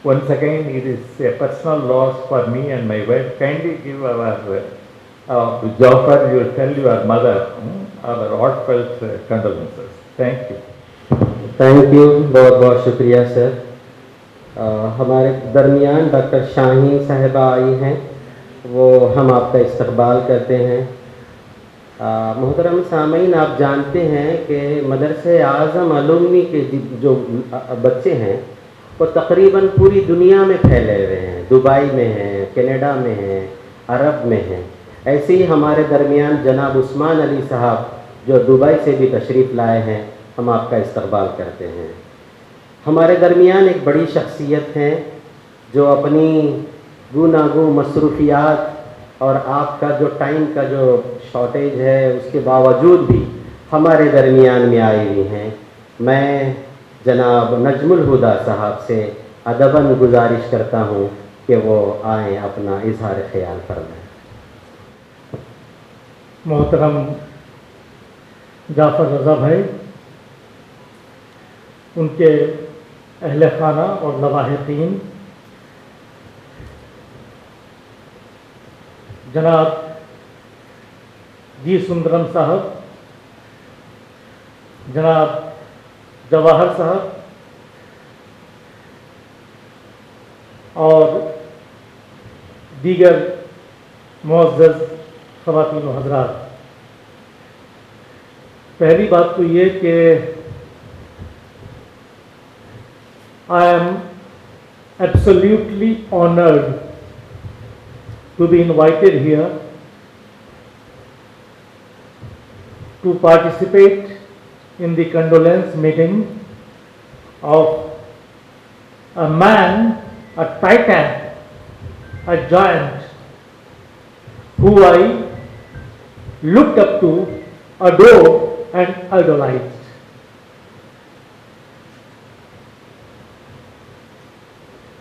Once again, it is a personal loss for me and my wife. Kindly give our Jafar, you tell your mother our heartfelt condolences. Thank you. Thank you, बहुत बहुत शुक्रिया sir. हमारे दरमियान doctor Shaheen साहिबा आई हैं, वो हम आपका इस्तकबाल करते हैं। मोहतरम सामीन, आप जानते हैं कि मदरसे आज़म अलुमनी के जो बच्चे हैं वो तकरीबन पूरी दुनिया में फैले हुए हैं। दुबई में हैं, कनाडा में हैं, अरब में हैं। ऐसे ही हमारे दरमियान जनाब उस्मान अली साहब जो दुबई से भी तशरीफ़ लाए हैं, हम आपका इस्तकबाल करते हैं। हमारे दरमियान एक बड़ी शख्सियत हैं जो अपनी गुनागू मसरूफियात और आपका जो टाइम का जो शॉर्टेज है उसके बावजूद भी हमारे दरमियान में आई हुई हैं। मैं जनाब नजमुल हुदा साहब से अदबन गुजारिश करता हूँ कि वो आएँ, अपना इजहार ख्याल फरमाएं। मोहतरम जाफ़र रज़ा भाई, उनके अहले खाना और लवाहिकीन, जनाब जी सुंदरम साहब, जनाब जवाहर साहब और दीगर मुअज़्ज़ज़ ख़वातीन व हज़रात, पहली बात तो ये कि I am absolutely honored to be invited here to participate in the condolence meeting of a man, a titan, a giant who I looked up to, adored and idolized.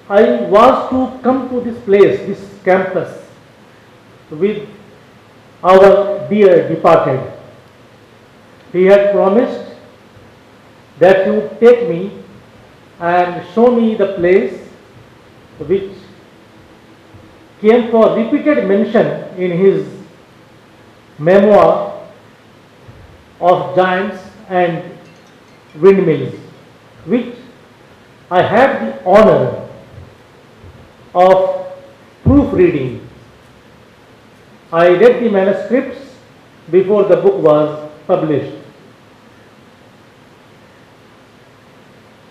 I was to come to this place, this campus, with our dear departed. He had promised that he would take me and show me the place which came for repeated mention in his memoir of giants and windmills, which I had the honor of proofreading. I read the manuscripts before the book was published.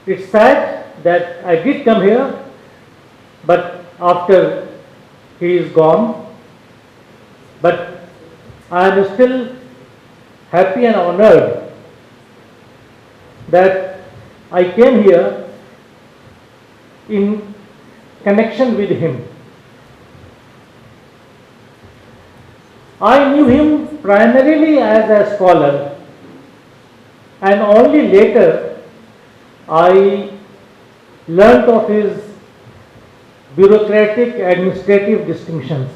It's sad that I did come here, but after he is gone, but I am still happy and honored that I came here in connection with him. I knew him primarily as a scholar, and only later I learnt of his bureaucratic administrative distinctions.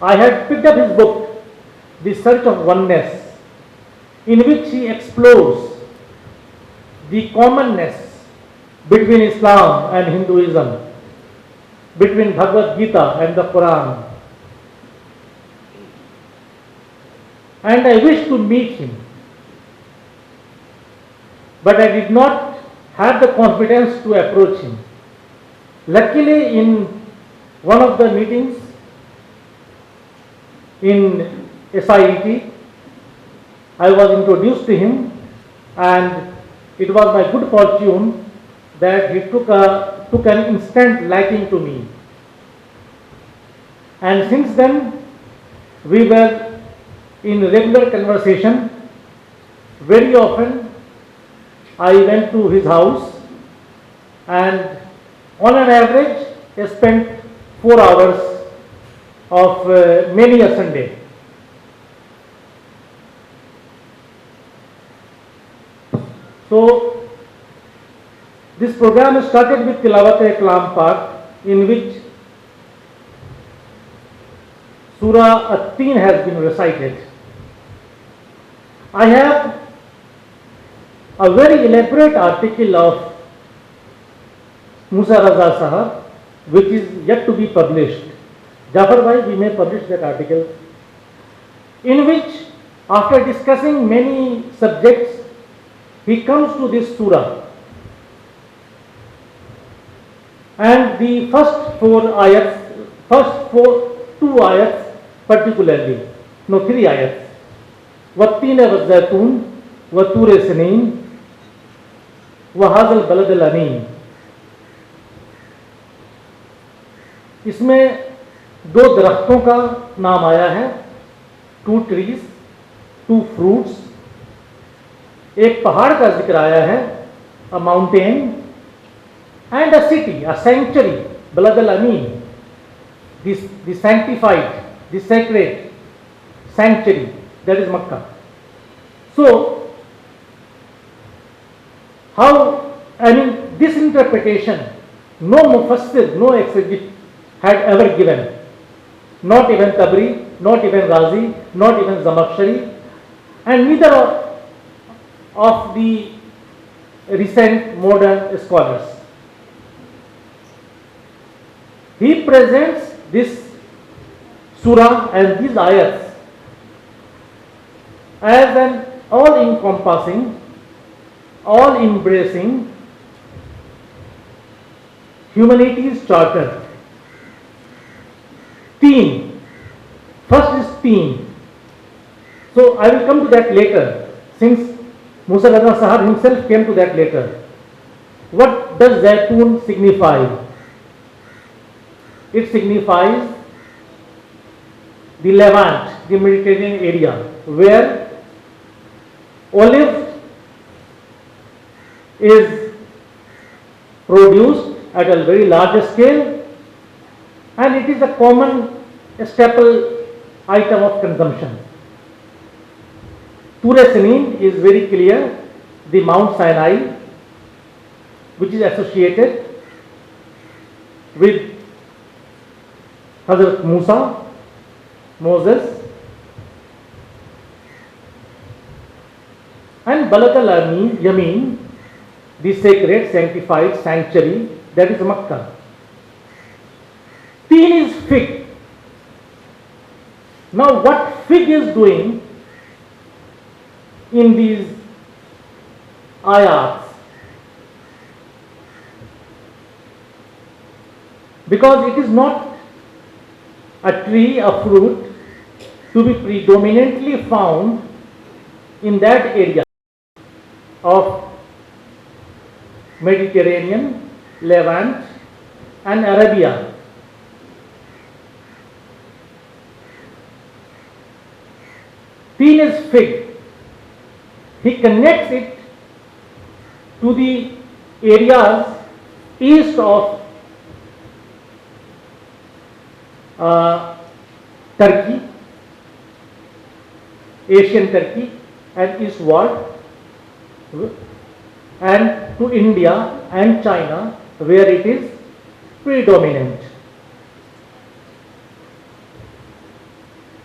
I had picked up his book, The Search of Oneness, in which he explores the commonness between Islam and Hinduism, between Bhagavad Gita and the Quran. And I wished to meet him, but I did not have the confidence to approach him. Luckily, in one of the meetings in SIET, I was introduced to him, and it was my good fortune that he took an instant liking to me. And since then, we were in regular conversation. Very often, I went to his house, and on an average, I spent 4 hours of many a Sunday. So, this program started with Tilawat-e-Kalam Pak, in which Surah At-Teen has been recited. I have a very elaborate article of Musa Raza Sahab, which is yet to be published. Jafar Bhai, we may publish that article, in which, after discussing many subjects, he comes to this surah. And the first 2 ayats particularly, no, 3 ayats, وَالتِّينَ وَالزَّيْتُونَ وَطُورِ سِنِينَ وَهَذَا الْبَلَدِ الْأَمِينَ. इसमें 2 दरख्तों का नाम आया है, 2 trees, 2 fruits, एक पहाड़ का जिक्र आया है, a mountain, and a city, a sanctuary, Balad al-Amin, the sanctified, the sacred sanctuary, that is Makkah. So, this interpretation, no Mufassir, no exegete had ever given, not even Tabri, not even Razi, not even Zamakhshari, and neither of the recent modern scholars. He presents this surah and these ayats as an all-encompassing, all-embracing humanities charter. Theme. First is theme. So I will come to that later, since Musa Raza Sahab himself came to that later. What does Zaitun signify? It signifies the Levant, the Mediterranean area, where olive is produced at a very large scale, and it is a common staple item of consumption. Ture Sinin is very clear, the Mount Sinai, which is associated with Hazrat Musa, Moses. and Balakal Yamin, the sacred, sanctified sanctuary, that is Makkah. Teen is fig. Now what fig is doing in these ayats? Because it is not a tree, a fruit, to be predominantly found in that area of Mediterranean, Levant and Arabia. Teen is fig. He connects it to the areas east of Turkey, Asian Turkey and eastward, and to India and China where it is predominant.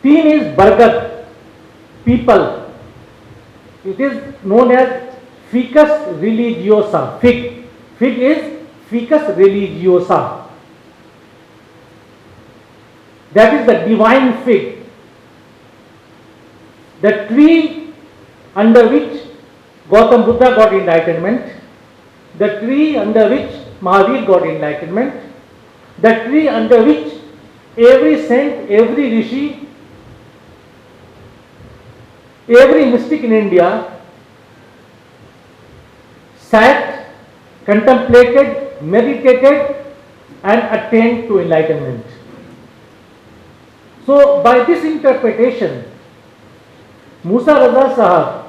Teen is Bargat, people. It is known as Ficus religiosa. Fig is Ficus religiosa. That is the divine fig, the tree under which Gautam Buddha got enlightenment, the tree under which Mahavir got enlightenment, the tree under which every saint, every rishi, every mystic in India sat, contemplated, meditated and attained to enlightenment. So by this interpretation, Musa Raza Sahab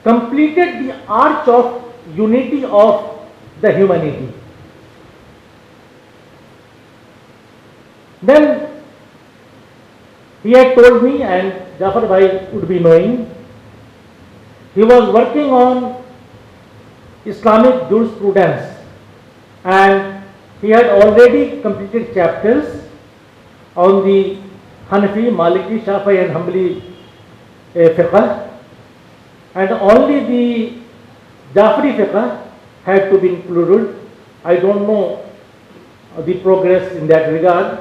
completed the arch of unity of the humanity. Then he had told me, and Jafar Bhai would be knowing, he was working on Islamic jurisprudence and he had already completed chapters on the Hanafi, Maliki, Shafi'i and Hanbali fiqh, and only the Jafri fiqh had to be included. I don't know the progress in that regard,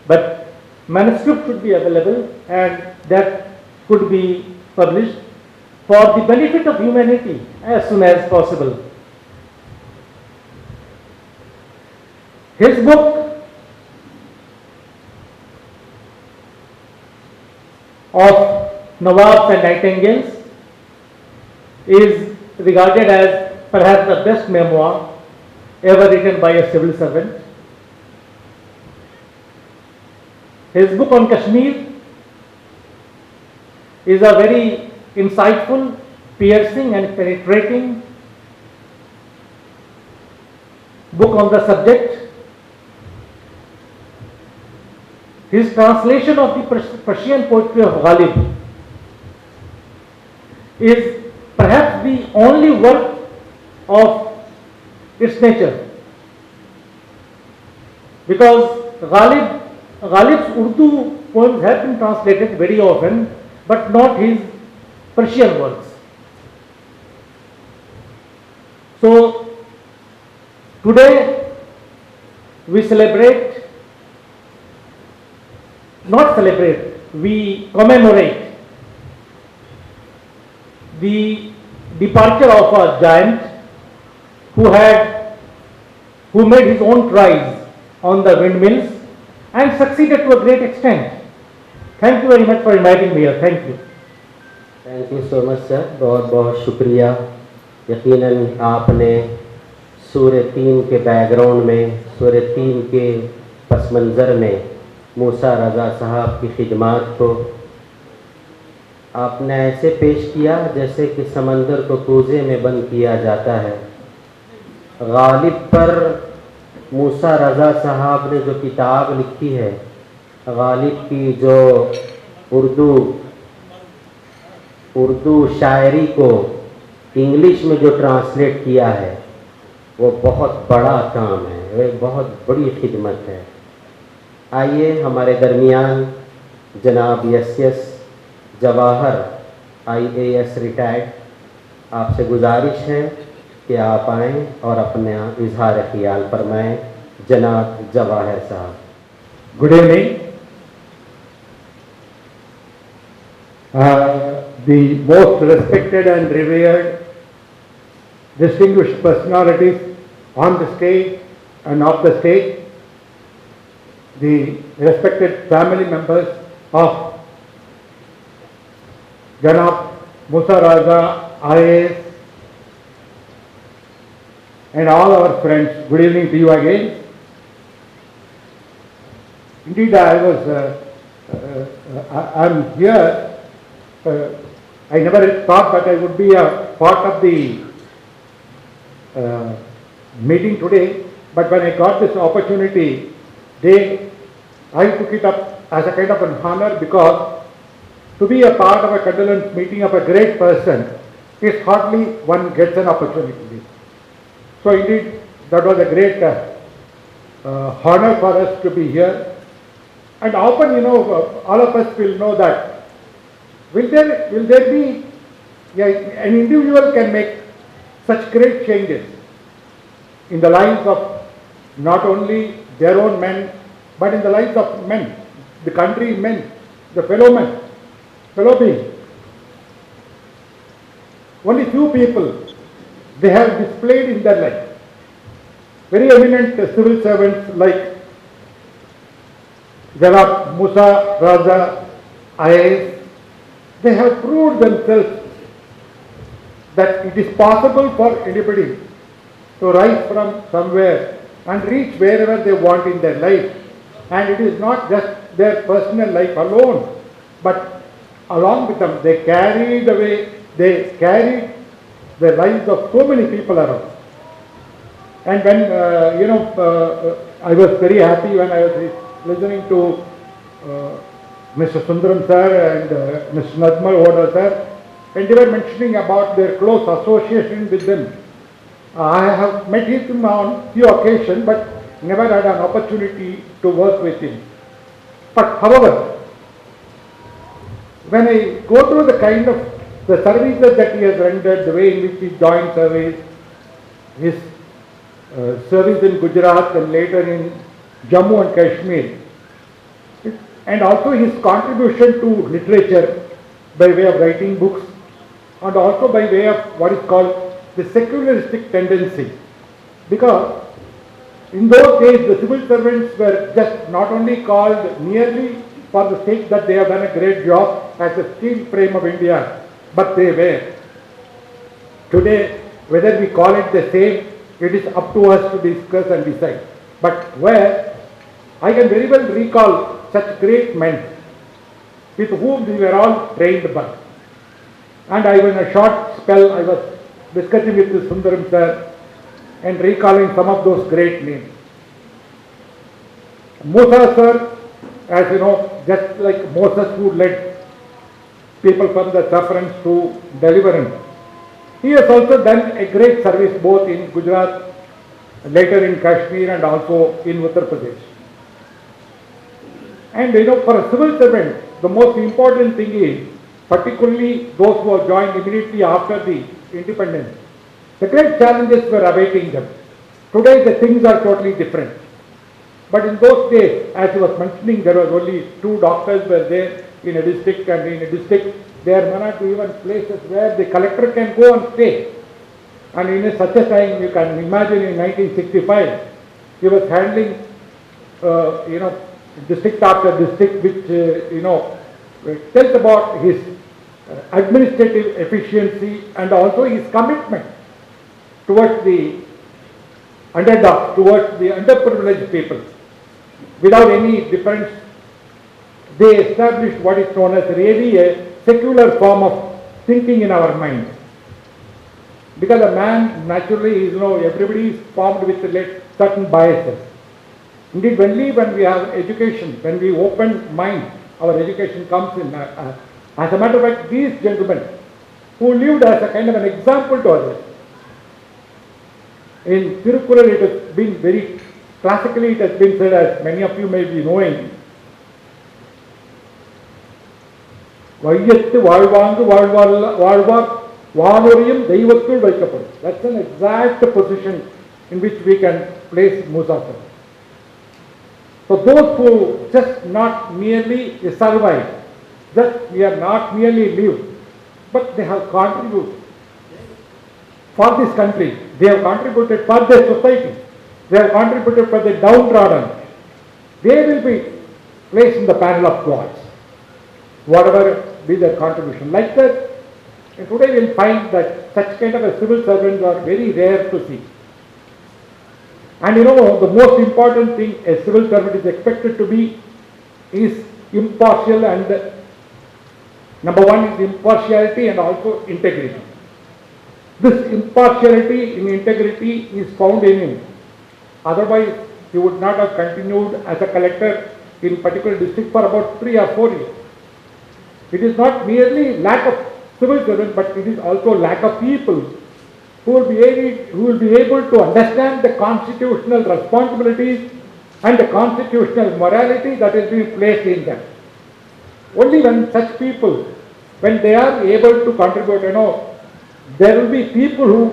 but manuscript should be available and that could be published for the benefit of humanity as soon as possible. His book of Nawabs and Nightingales is regarded as perhaps the best memoir ever written by a civil servant. His book on Kashmir is a very insightful, piercing and penetrating book on the subject. His translation of the Persian poetry of Ghalib is perhaps the only work of its nature, because Ghalib's Urdu poems have been translated very often, but not his Persian works. So today we we commemorate the departure of a giant who made his own tries on the windmills and succeeded to a great extent. Thank you very much for inviting me here. Thank you. Thank you so much sir, बहुत बहुत शुक्रिया। यकीनन आपने सूर्य 3 के background में, सूर्य 3 के पस मंज़र में मूसा रज़ा साहब की खिदमात को आपने ऐसे पेश किया जैसे कि समंदर को कूजे में बंद किया जाता है। गालिब पर मूसा रज़ा साहब ने जो किताब लिखी है, गालिब की जो उर्दू शायरी को इंग्लिश में जो ट्रांसलेट किया है, वो बहुत बड़ा काम है, वो एक बहुत बड़ी खिदमत है। आइए हमारे दरमियान जनाब यस जवाहर IAS रिटायर्ड, आपसे गुजारिश है कि आप आएँ और अपना इजहार ख्याल फरमाएँ। जनाब जवाहर साहब। Good evening. The most respected and revered distinguished personalities on the stage and off the stage, the respected family members of Janab Musa Raza IAS, and all our friends, good evening to you again. Indeed, I'm here. I never thought that I would be a part of the meeting today, but when I got this opportunity, I took it up as a kind of an honor, because to be a part of a condolence meeting of a great person is hardly one gets an opportunity. So indeed, that was a great honor for us to be here. And often, all of us will know that will there be, an individual can make such great changes in the lives of not only their own men, but in the lives of men, the country men, the fellow beings. Only few people they have displayed in their life. Very eminent civil servants like Janab Musa Raza IAS, they have proved themselves that it is possible for anybody to rise from somewhere and reach wherever they want in their life. And it is not just their personal life alone, but along with them, they carried the lives of so many people around. And when, I was very happy when I was listening to Mr. Sundaram sir and Mr. Nadmal Oda sir, and they were mentioning about their close association with them. I have met him on few occasions, but never had an opportunity to work with him. But however, when I go through the kind of the services that he has rendered, the way in which he joined service, his service in Gujarat and later in Jammu and Kashmir, and also his contribution to literature by way of writing books, and also by way of what is called the secularistic tendency. Because in those days the civil servants were just not only called merely for the sake that they have done a great job as a steel frame of India, but they were. Today, whether we call it the same, it is up to us to discuss and decide. But where I can very well recall such great men with whom we were all trained by. And I, in a short spell, I was discussing with Sundaram sir and recalling some of those great names. Musa sir, as you know, just like Moses who led people from the sufferance to deliverance, he has also done a great service both in Gujarat, later in Kashmir, and also in Uttar Pradesh. And for a civil servant, the most important thing is, particularly those who have joined immediately after the independence, the great challenges were awaiting them. Today the things are totally different. But in those days, as he was mentioning, there was only 2 doctors were there in a district, and in a district there may not be even places where the collector can go and stay. And in such a time, you can imagine in 1965, he was handling, district after district, which, tells about his administrative efficiency and also his commitment towards the underdogs, towards the underprivileged people. Without any difference, they established what is known as really a secular form of thinking in our mind. Because a man naturally is, everybody is formed with certain biases. Indeed, only when we have education, when we open mind, our education comes in. As a matter of fact, these gentlemen who lived as a kind of an example to others. In Tirukural, it has been very classically, it has been said, as many of you may be knowing, வையத்து வாழ்வாங்கு வாழ்வார் வானொரியும் தெய்வத்துள் வைக்கப்படும். That's an exact position in which we can place Musa sir. So those who just not merely survive, just we are not merely live, but they have contributed for this country, they have contributed for their society, they have contributed for the downtrodden, they will be placed in the panel of gods, whatever be their contribution. Like that, and today we will find that such kind of a civil servants are very rare to see. And you know, the most important thing a civil servant is expected to be is impartial, and number one is impartiality and also integrity. This impartiality and integrity is found in him. Otherwise, he would not have continued as a collector in particular district for about 3 or 4 years. It is not merely lack of civil servants, but it is also lack of people who will be able to understand the constitutional responsibilities and the constitutional morality that is being placed in them. Only when such people, when they are able to contribute, you know, there will be people who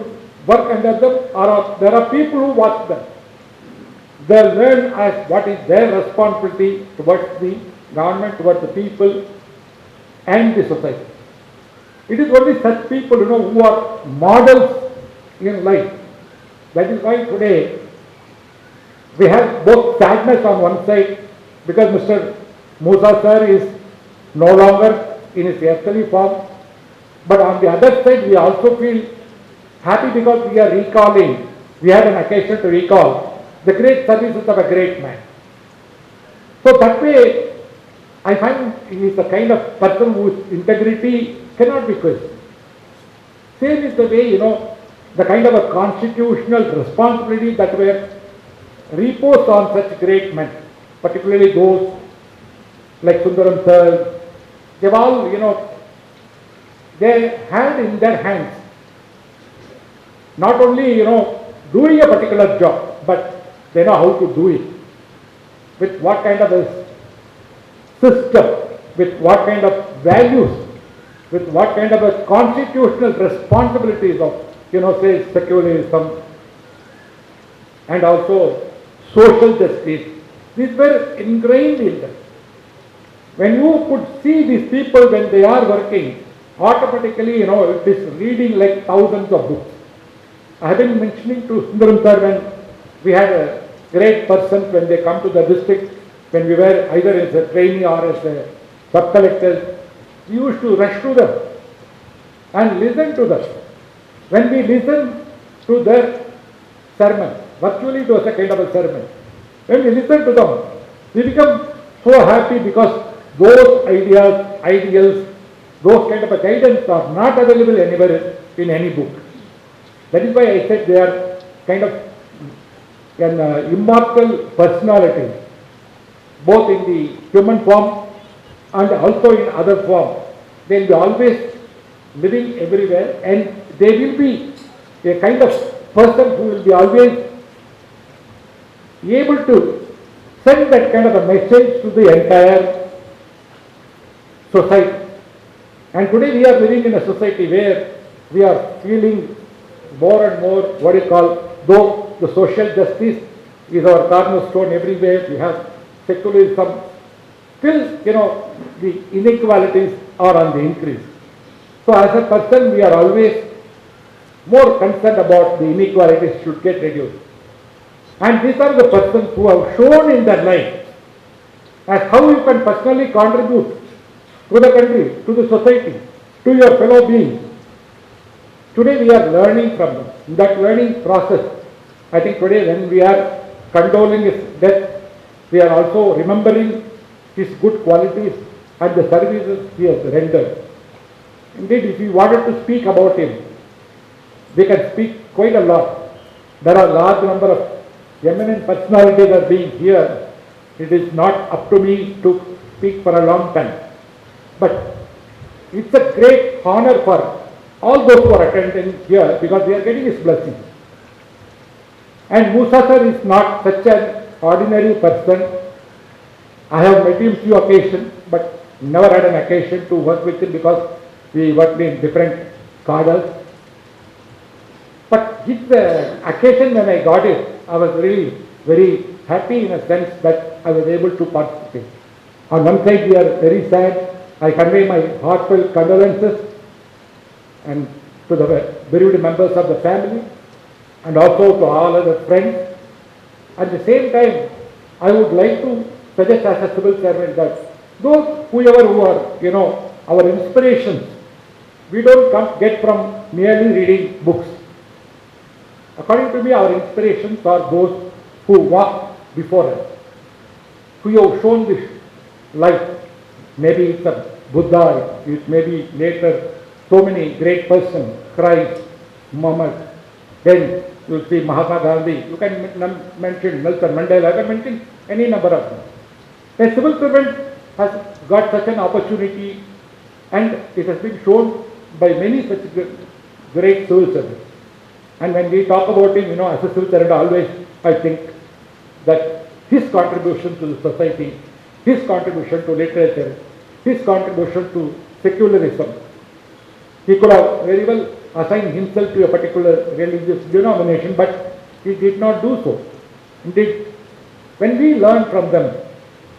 work under them, or there are people who watch them. They learn as what is their responsibility towards the government, towards the people and the society. It is only such people, you know, who are models in life. That is why today we have both sadness on one side because Mr. Musa sir is no longer in his earthly form, but on the other side we also feel happy because we are recalling, we have an occasion to recall the great services of a great man. So that way I find he is the kind of person whose integrity cannot be questioned. Same is the way, you know, the kind of a constitutional responsibility that were reposed on such great men, particularly those like Sundaram sir, they all, you know, they had in their hands not only, you know, doing a particular job, but they know how to do it, with what kind of a system, with what kind of values, with what kind of a constitutional responsibilities of, you know, say secularism and also social justice. These were ingrained in them. When you could see these people when they are working, automatically, you know, it is reading like thousands of books. I have been mentioning to Sundaram sir when we had a great person when they come to the district, when we were either as a trainee or as a sub-collector, we used to rush to them and listen to them. When we listen to their sermon, virtually it was a kind of a sermon. When we listen to them, we become so happy because those ideals, those kind of a guidance are not available anywhere in any book. That is why I said they are kind of an immortal personality, both in the human form and also in other form. They will be always living everywhere, and they will be a kind of person who will be always able to send that kind of a message to the entire society. And today we are living in a society where we are feeling more and more what you call, though the social justice is our cornerstone everywhere, we have secularism, still, you know, the inequalities are on the increase. So as a person, we are always more concerned about the inequalities should get reduced. And these are the persons who have shown in their life as how you can personally contribute to the country, to the society, to your fellow beings. Today we are learning from them. In that learning process, I think today when we are condoling his death, we are also remembering his good qualities and the services he has rendered. Indeed, if we wanted to speak about him, we can speak quite a lot. There are large number of eminent personalities are being here. It is not up to me to speak for a long time. But it's a great honor for all those who are attending here because we are getting his blessing. And Musa sir is not such an ordinary person. I have met him few occasions, but never had an occasion to work with him because we worked in different cadres. But his occasion when I got it, I was really very happy in a sense that I was able to participate. On one side we are very sad. I convey my heartfelt condolences and to the bereaved members of the family and also to all other friends. At the same time, I would like to suggest as a civil servant that those whoever who are, our inspirations, we don't get from merely reading books. According to me, our inspirations are those who walk before us, who have shown this light. Maybe it's a Buddha, it may be later so many great persons, Christ, Muhammad, then you see Mahatma Gandhi, you can mention Nelson Mandela, I can mention any number of them. A civil servant has got such an opportunity and it has been shown by many such great civil servants. And when we talk about him, as a civil servant, always I think that his contribution to the society, his contribution to literature, his contribution to secularism, he could have very well assigned himself to a particular religious denomination, but he did not do so. Indeed, when we learn from them,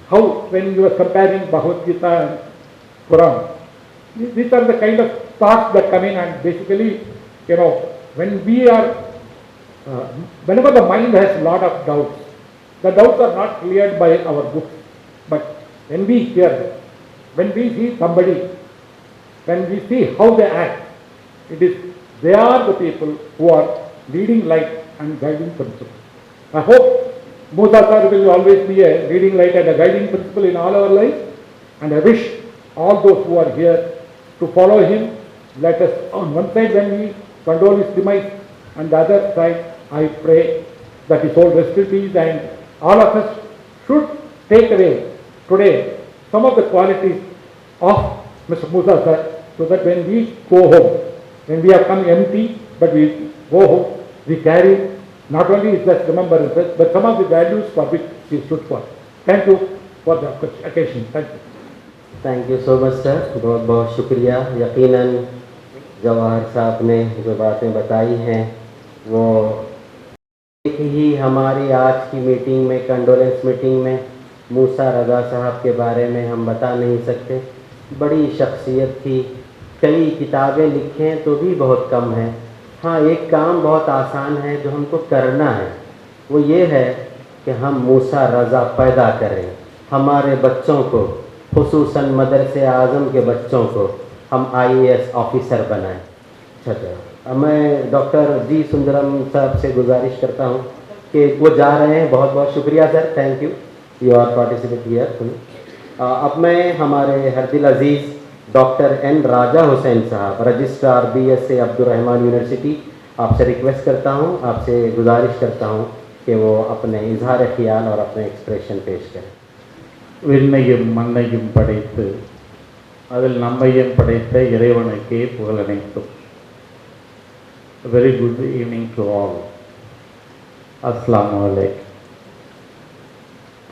how when you are comparing Bhagavad Gita and Quran, these are the kind of thoughts that come in, and basically, when we are, whenever the mind has a lot of doubts, the doubts are not cleared by our books, but when we hear, when we see somebody, when we see how they act, they are the people who are leading light and guiding principle. I hope Musa sir will always be a leading light and a guiding principle in all our lives, and I wish all those who are here to follow him. Let us, on one side when we condole his demise, and the other side I pray that his soul rest in peace, and all of us should take away today some of the qualities of Mr. Musa sir, so that when we go home, when we have come empty, but we go home, we carry not only his just remembrances, but some of the values for which he stood for. Thank you for the occasion. Thank you. Thank you so much sir, बहुत बहुत शुक्रिया। यकीनन जवाहर साहब ने जो बातें बताई हैं वो एक ही हमारी आज की मीटिंग में, कंडोलेंस मीटिंग में मूसा रज़ा साहब के बारे में हम बता नहीं सकते। बड़ी शख्सियत थी, कई किताबें लिखें तो भी बहुत कम है। हाँ, एक काम बहुत आसान है जो हमको करना है, वो ये है कि हम मूसा रज़ा पैदा करें, हमारे बच्चों को, खुसूसन मदरसे आज़म के बच्चों को हम IAS ऑफिसर बनाएं। अच्छा, मैं डॉक्टर जी सुंदरम साहब से गुजारिश करता हूँ कि वो जा रहे हैं। बहुत बहुत शुक्रिया sir, thank you are participate here. अब मैं हमारे हरदिल अजीज़ डॉक्टर एन राजा हुसैन साहब, रजिस्ट्रार BSA अब्दुर्रहमान यूनिवर्सिटी, आपसे रिक्वेस्ट करता हूँ, आपसे गुजारिश करता हूँ कि वो अपने इजहार ख्याल और अपने एक्सप्रेशन पेश करें। விண்ணையும் மண்ணையும் படைத்து அதில் நம்மையும் படைத்த இறைவனுக்கே புகழ் அனைத்தும். Very good evening to all. Assalamu alaikum.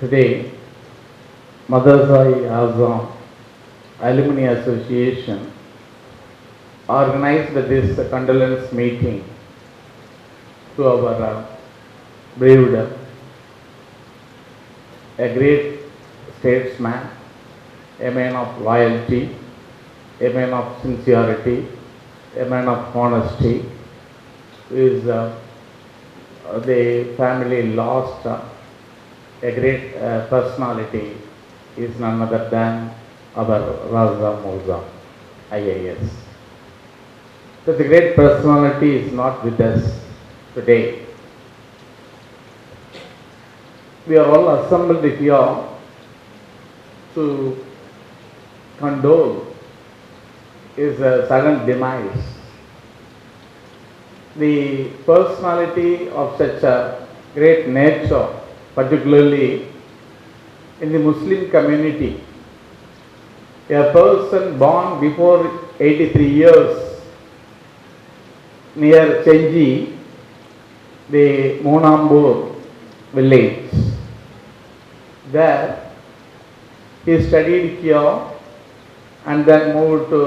Today, Madrasa-e-Azam Alumni Association organized this condolence meeting to our bereaved, a great statesman, a man of loyalty, a man of sincerity, a man of honesty, is the family lost a great personality, is none other than our Raza Musa, IAS. So the great personality is not with us today. We are all assembled here to condole his sudden demise. The personality of such a great nature, particularly in the Muslim community, a person born before 83 years near Chenji, the Monambur village. There he studied here and then moved to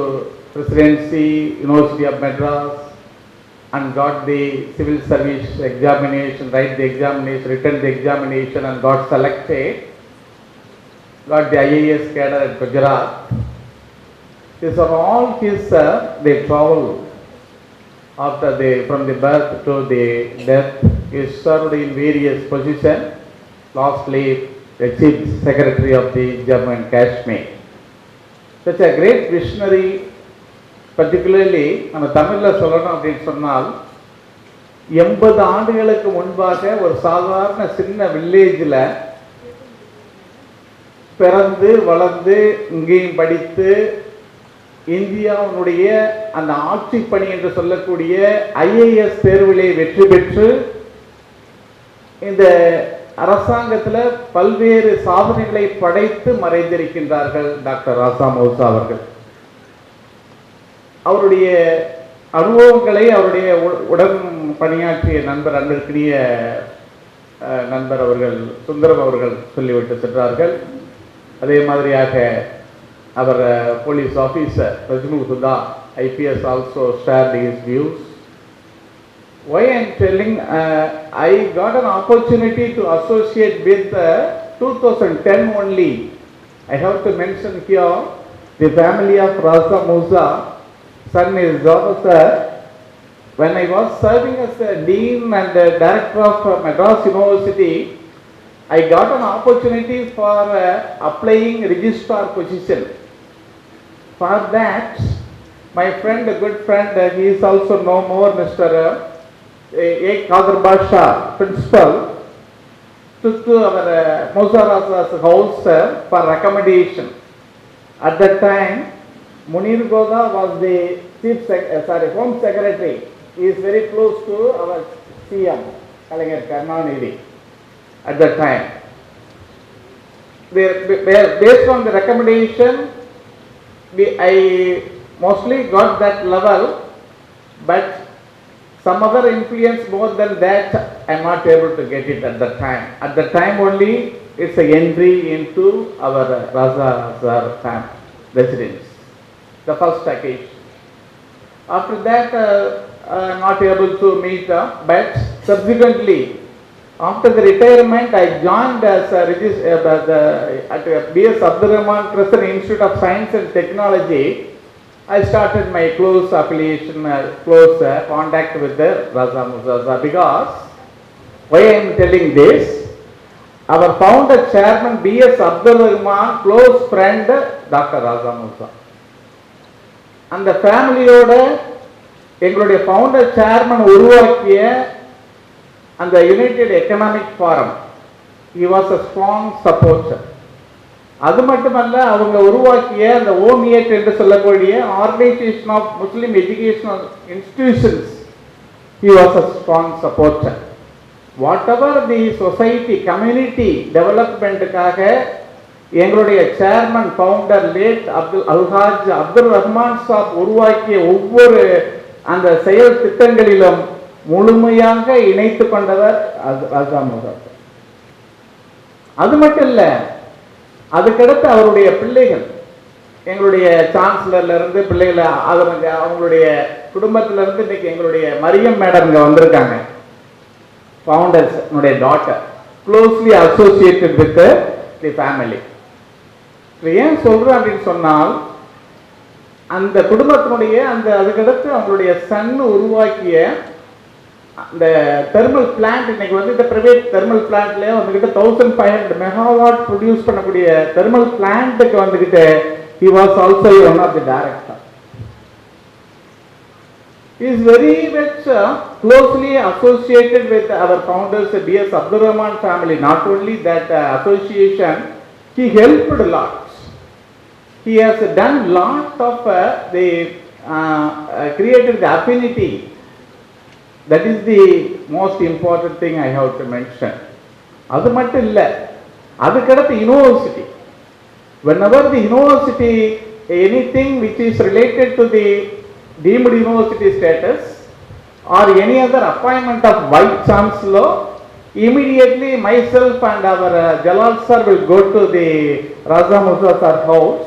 Presidency, University of Madras, and got the civil service examination, write the examination, written the examination, and got selected. Got the IAS cadre at Gujarat. These are all his, they travel after from the birth to the death. He served in various positions. Lastly, the Chief Secretary of the Jammu and Kashmir. Such a great visionary, particularly நம்ம தமிழில் சொல்லணும் அப்படின்னு சொன்னால் 80 ஆண்டுகளுக்கு முன்பாக ஒரு சாதாரண சின்ன வில்லேஜில் பிறந்து வளர்ந்து இங்கேயும் படித்து இந்தியாவுடைய அந்த ஆட்சி பணி என்று சொல்லக்கூடிய IAS தேர்விலே வெற்றி பெற்று இந்த அரசாங்கத்தில் பல்வேறு சாதனைகளை படைத்து மறைந்திருக்கின்றார்கள் டாக்டர் ராசா மௌசா அவர்கள். அவருடைய அனுபவங்களை அவருடைய உடன் பணியாற்றிய நண்பர், அன்பிற்குரிய நண்பர் அவர்கள் சுந்தரம் அவர்கள் சொல்லிவிட்டு சென்றார்கள். அதே மாதிரியாக அவர் police officer Rajmul Huda IPS also shared his views. Why I am telling, I got an opportunity to associate with 2010 only. I have to mention here the family of Raza Musa. Son is Java sir. When I was serving as a dean and director of Madras University, I got an opportunity for applying registrar position. For that, my friend, a good friend, he is also no more, Mr. A. Kadir Basha, principal, took to our Musa Raza's house for accommodation. At that time, Munir Goda was the Home Secretary. He is very close to our CM, Kalaignar Karunanidhi. At that time, based on the recommendation, I mostly got that level, but some other influence more than that, I am not able to get it at that time. At that time only, it's an entry into our Raza Sar residence, the first occasion. After that, I am not able to meet, but subsequently, after the retirement, I joined as at BS Abdurrahman Crescent Institute of Science and Technology. I started my close affiliation, close contact with the Raza Musa, because why I am telling this, our founder chairman BS Abdurrahman, close friend Dr. Raza Musa. And the family oda எங்களுடைய founder chairman உருவாக்கிய and the United Economic Forum, he was a strong supporter. அது மட்டுமல்ல, அவங்க உருவாக்கிய அந்த OMET என்று சொல்லக்கூடிய Organization of Muslim Educational Institutions, he was a strong supporter. Whatever the society, community development-க்காக எங்களுடைய chairman, founder, late Alhaj Abdul Rahman சாப் உருவாக்கிய ஒவ்வொரு அந்த செயல் திட்டங்களிலும் முழுமையாக இணைத்து கொண்டவர் ராஜா மௌசா. அது மட்டும் இல்ல, அதுக்கடுத்து அவருடைய பிள்ளைகள், எங்களுடைய சான்சலர்ல இருந்து பிள்ளைகளை அவங்களுடைய குடும்பத்தில இருந்து இன்னைக்கு எங்களுடைய மரியம் மேடம் இங்க வந்திருக்காங்க. Founders daughter, closely associated with the family. ஏன் சொல்றேன் அப்படின்னு சொன்னால், அந்த குடும்பத்தினுடைய அதுக்கடுத்து அவங்களுடைய சன் உருவாக்கிய அந்த தெர்மல் பிளான்ட், இன்னைக்கு வந்து இந்த பிரைவேட் தெர்மல் பிளான்ட்ல வந்துகிட்ட 1500 மெகாவாட் ப்ரொடியூஸ் பண்ணக்கூடிய தெர்மல் பிளான்ட்டுக்கு வந்துகிட்டு he was also one of the director. He is very much closely associated with our founders, BS Abdurrahman family. Not only that association, he helped a lot. He has done lot of created the affinity. That is the most important thing I have to mention. அது மட்டும் இல்லை, அதுக்கடுத்து university. Whenever the university, anything which is related to the deemed university status or any other appointment of vice chancellor, immediately myself and our Jalal sir will go to the Raza Musa sir house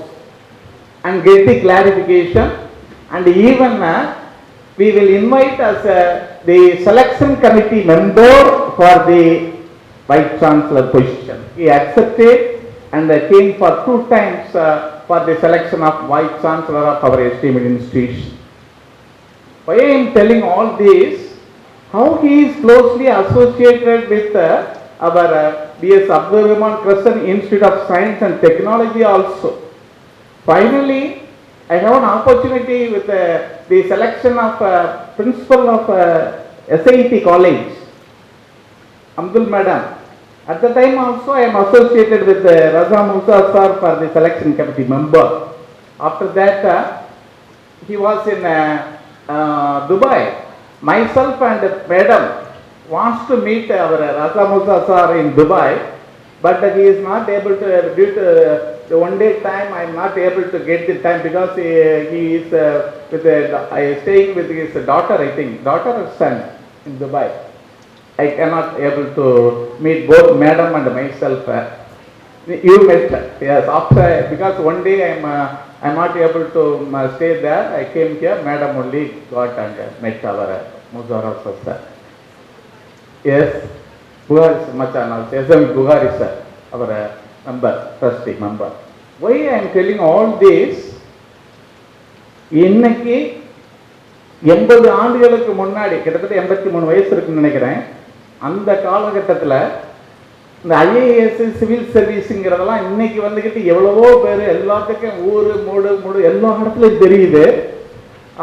and get the clarification, and even we will invite as the selection committee member for the Vice Chancellor position. He accepted and came for 2 times for the selection of Vice Chancellor of our esteemed institution. Why I am telling all this? How he is closely associated with our B.S. Abdul Rahman Crescent Institute of Science and Technology also. Finally, I have an opportunity with the selection of principal of SIT College, Abdul Madam. At the time also I am associated with Raza Musa sir for the selection committee member. After that, he was in Dubai. Myself and Madam wants to meet our Raza Musa sir in Dubai, but he is not able to, due to the one day time, I am not able to get the time because he is staying with his daughter, I think, daughter or son in Dubai. I cannot able to meet both Madam and myself. You met, yes, after, because one day I am not able to stay there. I came here, Madam only got and met our Muzara sir. Yes, Buhari Machan also, SM Buhari sir, our member, trustee member. Why I am telling all this? இன்னைக்கு 80 ஆண்டுகளுக்கு முன்னாடி, கிட்டத்தட்ட 83 வயசு இருக்குன்னு நினைக்கிறேன், அந்த காலகட்டத்தில் இந்த ஐஏஎஸ் சிவில் சர்வீஸுங்கிறதெல்லாம் இன்னைக்கு வந்துக்கிட்டு எவ்வளவோ பேர் எல்லாத்துக்கும் ஊர் மூடு எல்லா இடத்துலையும் தெரியுது.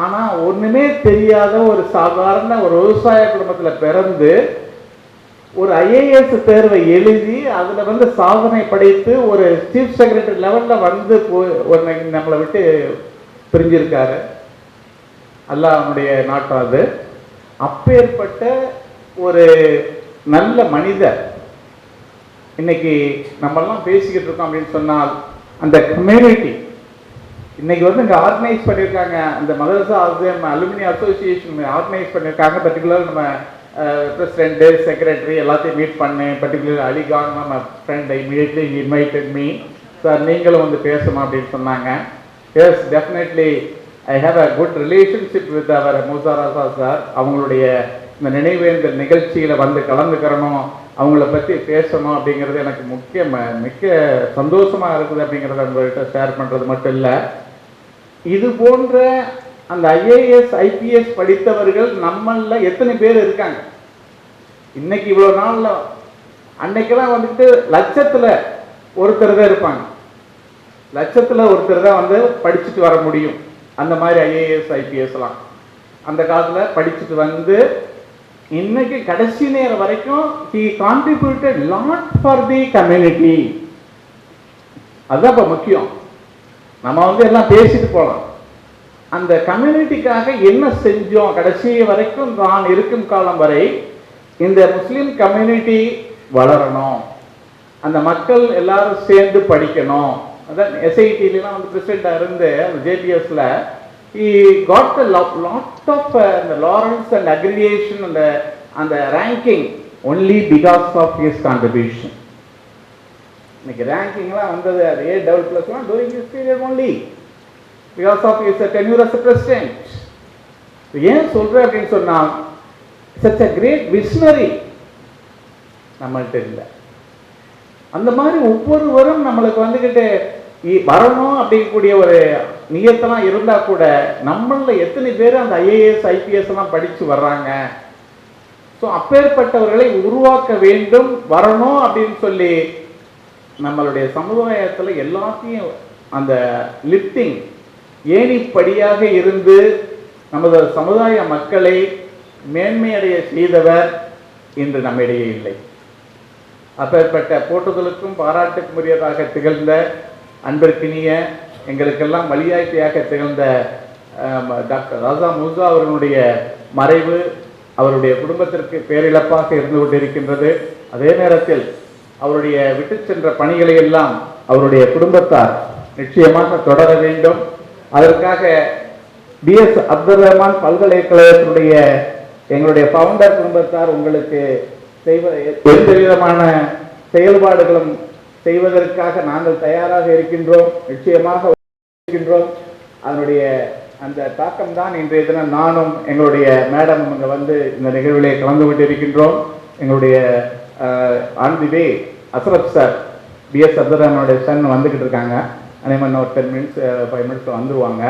ஆனால் ஒன்றுமே தெரியாத ஒரு சாதாரண ஒரு விவசாய குடும்பத்தில் பிறந்து ஒரு ஐஏஎஸ் தேர்வை எழுதி அதில் சாதனை படைத்து ஒரு சீஃப் செக்ரட்டரி லெவலில் ஒரு நம்மளை விட்டு பிரிஞ்சிருக்காரு. அல்லாஹ் அவனுடைய நாட்டம் அது. அப்பேற்பட்ட ஒரு நல்ல மனிதர் இன்னைக்கு நம்மெல்லாம் பேசிக்கிட்டு இருக்கோம் அப்படின்னு சொன்னால், அந்த கம்யூனிட்டி இன்னைக்கு இங்கே ஆர்கனைஸ் பண்ணியிருக்காங்க. அந்த மதரசா அலுமினி அசோசியேஷன் ஆர்கனைஸ் பண்ணியிருக்காங்க. பர்டிகுலர் நம்ம பிரசிடென்ட் செக்ரட்டரி எல்லாத்தையும் மீட் பண்ணேன். பர்டிகுலர் அலிகான் நம்ம friend immediately invited me. Sir நீங்களும் பேசணும் அப்படின்னு சொன்னாங்க. Yes, definitely I have a good relationship with அவர் மூசாராசா சார். அவங்களுடைய இந்த நினைவேந்தல் நிகழ்ச்சியில் கலந்துக்கிறணும், அவங்கள பற்றி பேசணும் அப்படிங்கிறது எனக்கு மிக்க சந்தோஷமாக இருக்குது. அப்படிங்கிறத உங்கள்கிட்ட ஷேர் பண்ணுறது மட்டும் இல்லை, இது போன்ற அந்த ஐஏஎஸ் ஐபிஎஸ் படித்தவர்கள் நம்மளில் எத்தனை பேர் இருக்காங்க? இன்னைக்கு இவ்வளோ நாளில், அன்னைக்கெல்லாம் லட்சத்தில் ஒருத்தர் தான் இருப்பாங்க. லட்சத்தில் ஒருத்தர் தான் படிச்சுட்டு வர முடியும். அந்த மாதிரி ஐஏஎஸ் ஐபிஎஸ்லாம் அந்த காலத்தில் படிச்சுட்டு இன்னைக்கு கடைசி நேரம் வரைக்கும் he contributed lot for the community. அதுதான் இப்போ முக்கியம். நம்ம எல்லாம் பேசிட்டு போகலாம், அந்த கம்யூனிட்டிக்காக என்ன செஞ்சோம் கடைசி வரைக்கும். நான் இருக்கும் காலம் வரை இந்த முஸ்லீம் கம்யூனிட்டி வளரணும், அந்த மக்கள் எல்லாரும் சேர்ந்து படிக்கணும். அதான் எஸ்ஐடிலாம் பிரசிடெண்டாக இருந்து ஜேபிஎஸ்ல he got a lot of the laurels and aggregation and the ranking only because of his contribution. இன்னைக்கு ரேங்கிங்லாம் அது A++, during his period only because of his tenure as a president. ஏன் சொல்றேன் அப்படின்னு சொன்னால், such a great visionary நம்மள்ட்ட இல்லை. அந்த மாதிரி ஒவ்வொருவரும் நம்மளுக்கு வரணும் அப்படிங்கக்கூடிய ஒரு நியத்தெல்லாம் இருந்தால் கூட நம்மளில் எத்தனை பேர் அந்த ஐஏஎஸ் ஐபிஎஸ் எல்லாம் படித்து வர்றாங்க? ஸோ அப்பேற்பட்டவர்களை உருவாக்க வேண்டும், வரணும் அப்படின்னு சொல்லி நம்மளுடைய சமுதாயத்தில் எல்லாத்தையும் அந்த லிஃப்டிங் ஏணிப்படியாக இருந்து நமது சமுதாய மக்களை மேன்மையடைய செய்தவர் இன்று நம்மிடையே இல்லை. அப்பேற்பட்ட போற்றுதலுக்கும் பாராட்டுக்கும் உரியதாக திகழ்ந்த அன்பிற்கினிய எங்களுக்கெல்லாம் வழியாய்ப்பியாக திகழ்ந்த டாக்டர் ராஜா மூசா அவர்களுடைய மறைவு அவருடைய குடும்பத்திற்கு பேரிழப்பாக இருந்து கொண்டிருக்கின்றது. அதே நேரத்தில் அவருடைய விட்டு சென்ற பணிகளை எல்லாம் அவருடைய குடும்பத்தார் நிச்சயமாக தொடர வேண்டும். அதற்காக பிஎஸ் அப்துல் ரஹ்மான் பல்கலைக்கழகத்தினுடைய எங்களுடைய ஃபவுண்டர் குடும்பத்தார் உங்களுக்கு எந்த விதமான செயல்பாடுகளும் செய்வதற்காக நாங்கள் தயாராக இருக்கின்றோம். நிச்சயமாக அதனுடைய அந்த தாக்கம் தான் இன்றைய தினம் நானும் எங்களுடைய மேடம் இங்கே வந்து இந்த நிகழ்விலே கலந்து கொண்டிருக்கின்றோம். எங்களுடைய ஆன் தி வே அசரத் சார் பிஎஸ் சந்தராமனுடைய சன் வந்துக்கிட்டு இருக்காங்க. அனைவன் ஒரு 10 minutes 5 minutes வந்துருவாங்க.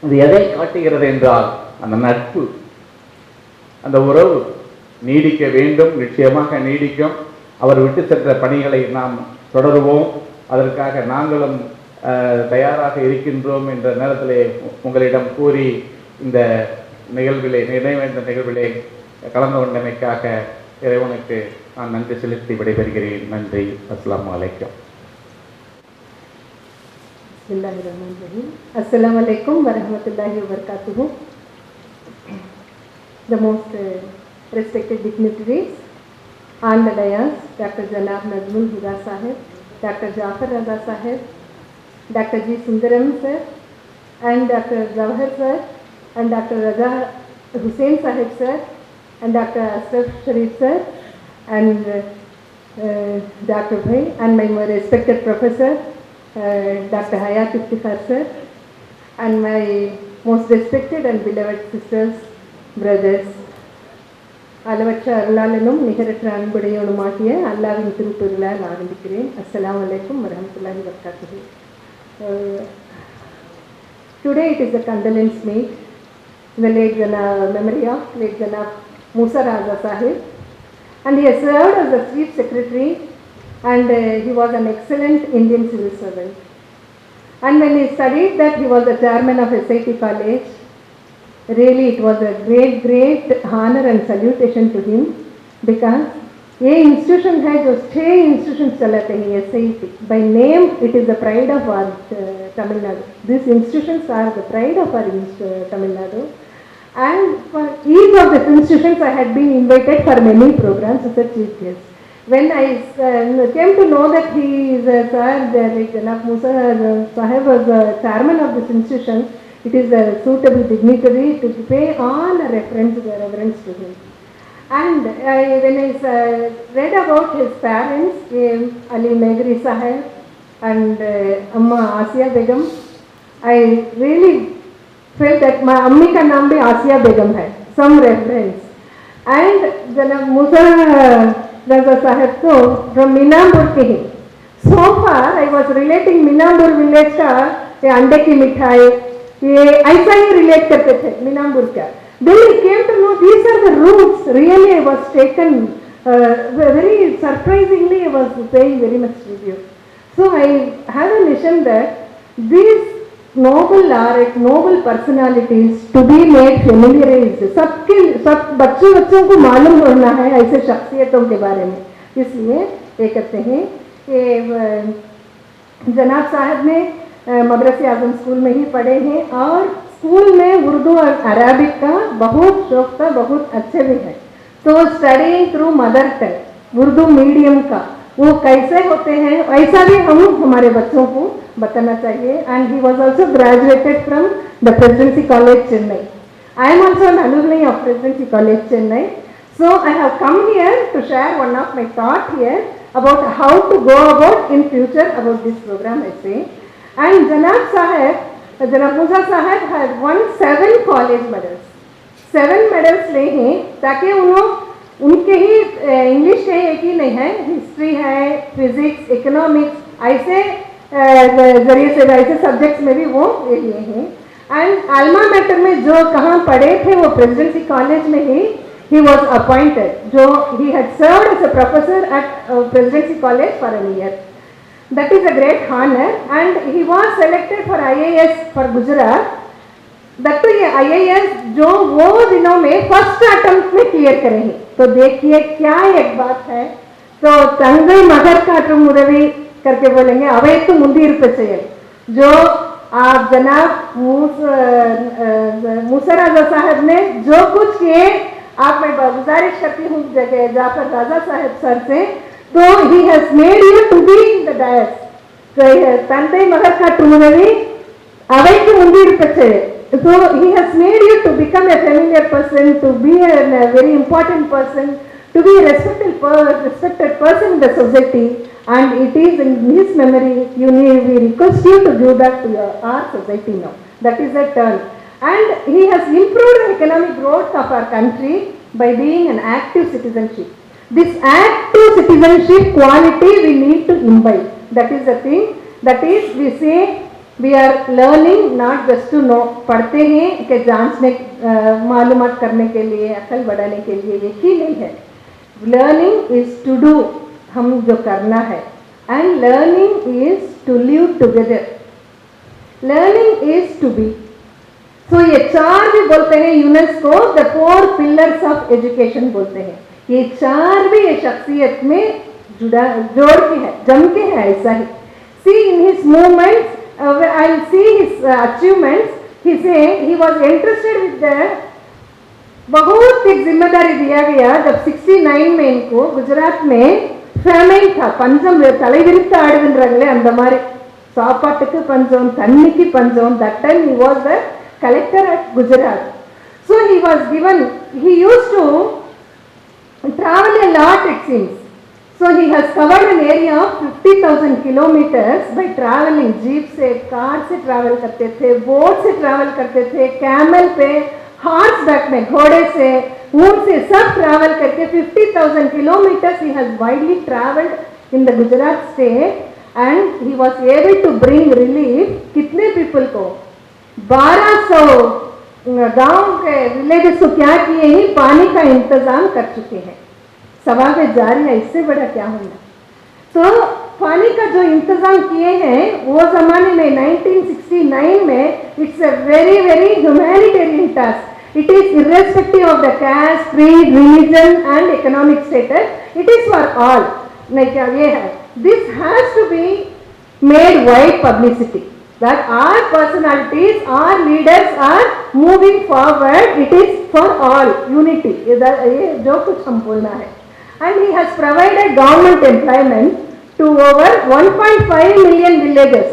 இது எதை காட்டுகிறது என்றால் அந்த நட்பு, அந்த உறவு நீடிக்க வேண்டும், நிச்சயமாக நீடிக்கும். அவர் விட்டு சென்ற பணிகளை நாம் தொடருவோம். அதற்காக நாங்களும் தயாராக இருக்கின்றோம் என்ற நேரத்திலே உங்களிடம் கூறி இந்த நிகழ்விலே நினைவேந்த நிகழ்விலே கலந்து கொண்டமைக்காக இறைவனுக்கு நான் நன்றி செலுத்தி விடைபெறுகிறேன். நன்றி. அஸ்ஸலாமு அலைக்கும். Assalamu alaikum wa rahmatullahi wa barakatuhu. The most respected dignitaries on the dais, Dr. Janab Nazmul Huda Sahib, Dr. Jafar Raza Sahib, Dr. G. Sundaram sir, and Dr. Jawahar sir, and Dr. Raza Hussain Sahib sir, and Dr. Ashraf Sharif sir, and Dr. Bhai, and my respected professor, Dr. Hayat Iftikhar sir, and my most respected and beloved sisters, brothers. அளவற்ற அருளாளனும் நிகரற்ற அன்புடையவனுமாகிய அல்லாவின் திருப்பெருளால் ஆரம்பிக்கிறேன். அஸ்ஸலாமு அலைக்கும் வரஹ்மத்துல்லாஹி வபரகாத்துஹு. Today it is a condolence meet in the late memory of late Janab Musa Raza Sahib, and he has served as the Chief Secretary, and he was an excellent Indian civil servant. And when he studied that, he was the chairman of SIT College. Really, it was a great honor and salutation to him, because ये institution है जो 6 institutions चलाते हैं SIT. By name, it is the pride of our Tamil Nadu. These institutions are the pride of our Tamil Nadu. And for each of the institutions, I had been invited for many programs as a chief guest. When I came to know that he is a sir, like Janab Musa Sahib was the chairman of this institution, it is a suitable dignitary to pay all reverence to him. And when I read about his parents, Ali Megri Sahib and Amma Asiya Begum, I really felt that my Ammi ka naam bhi Asiya Begum hai, some reference. And Janab Musa Raza Sahib to from Minambur ke hi. So far I was relating Minambur village ka ye ande ki mithai, ye aisa hi relate karte the Minambur ka. Then I came to know these are the roots. Really I was taken very surprisingly, I was paying very much tribute. So I have a mission that these noble art, noble personalities to be made familiarized. सब बच्चों को मालूम होना है ऐसे शख्सियतों के बारे में. इसलिए ये कहते हैं कि जनाब साहब ने मदरसे आजम स्कूल में ही पढ़े हैं, और स्कूल में उर्दू और अरबिक का बहुत शौक था, बहुत अच्छे भी है. तो studying through mother tongue, Urdu medium का वो कैसे होते हैं, ऐसा भी हम हमारे बच्चों को बताना चाहिए. And he was also graduated from the presidency college Chennai. I am also an alumni of presidency college Chennai. So I have come here to share one of my thought here about how to go about in future about this program, I say. And Janab Musa Sahib had won 7 college medals. 7 medals ले हैं, ताकि उनके ही English के एक ही नहीं है, history है, physics, economics, ऐसे जरिए से ऐसे सब्जेक्ट्स में भी वो ये लिए हैं. एंड अल्मा मैटर में जो कहाँ पढ़े थे वो प्रेसिडेंसी कॉलेज में ही he was appointed. जो he had served as a professor at presidency college for a year. That is a great honor, and he was selected for IAS for Gujarat. that तो ये IAS जो वो दिनों में first attempt में clear करेंगे. तो देखिए क्या एक बात है. तो तंगई मगर काटू मुरवी करके बोलेंगे अवे तो मुंदीर पे चाहिए. जो आप जनाब मूसा राजा साहब ने जो कुछ किए, आप मैं गुजारिश करती हूँ जगह जाफर राजा साहब सर से, तो he has made you to be in the dais. So तंदे मगर का टूरवी अवे की मुंदीर पचे. So he has made you to become a familiar person, to be a very important person, to be a respected person in the society, and it is in his memory, we request you to give back to our society now. That is a turn. And he has improved the economic growth of our country by being an active citizenship. This active citizenship quality we need to imbibe. That is the thing. That is, we say we are learning not just to know. पढ़ते हैं कि जांचने मालूमात करने के लिए, अकल बढ़ाने के लिए, ये ही नहीं है. Learning is to do, हम जो करना है. And learning is to live together. Learning is to be. So ये चार भी बोलते हैं UNESCO the 4 pillars of education बोलते हैं. ये चार भी ये शख्सियत में जोड़ के है, जम के है. ऐसा ही see in his movements, I'll see his achievements. He say he was interested with the बहुत एक जिम्मेदारी दिया गया जब 69 में इनको गुजरात में ஃபேமைன் था. பஞ்சம் தலைவிரித்து ஆடுகின்றாங்களே அந்த மாதிரி, சாப்பாட்டுக்கு பஞ்சம், தண்ணிக்கு பஞ்சம். that time he was the collector at Gujarat. So he was given, he used to travel a lot it seems. So he has covered an area of 50,000 kilometers by traveling. Jeep से, car से travel करते थे, boat से travel करते थे, camel पे, horse back में, घोड़े से, ऊंट से, सब ट्रैवल करके 50,000 kilometers he has widely travelled in the Gujarat state, and he was able to bring relief. कितने people को? 1200 गांव के विलेजेस को क्या किए हैं? पानी का इंतजाम कर चुके हैं. सवाल जारी है, इससे बड़ा क्या होगा? तो पानी का जो इंतजाम किए हैं वो जमाने में 1969 में, it's a very very humanitarian task. It is irrespective of the caste, creed, religion and economic status. It is for all. Like ये है. This has to be made wide publicity. That our personalities, our leaders are moving forward. It is for all. Unity. ये जो कुछ हम बोलना है. And he has provided government employment to over 1.5 million villages.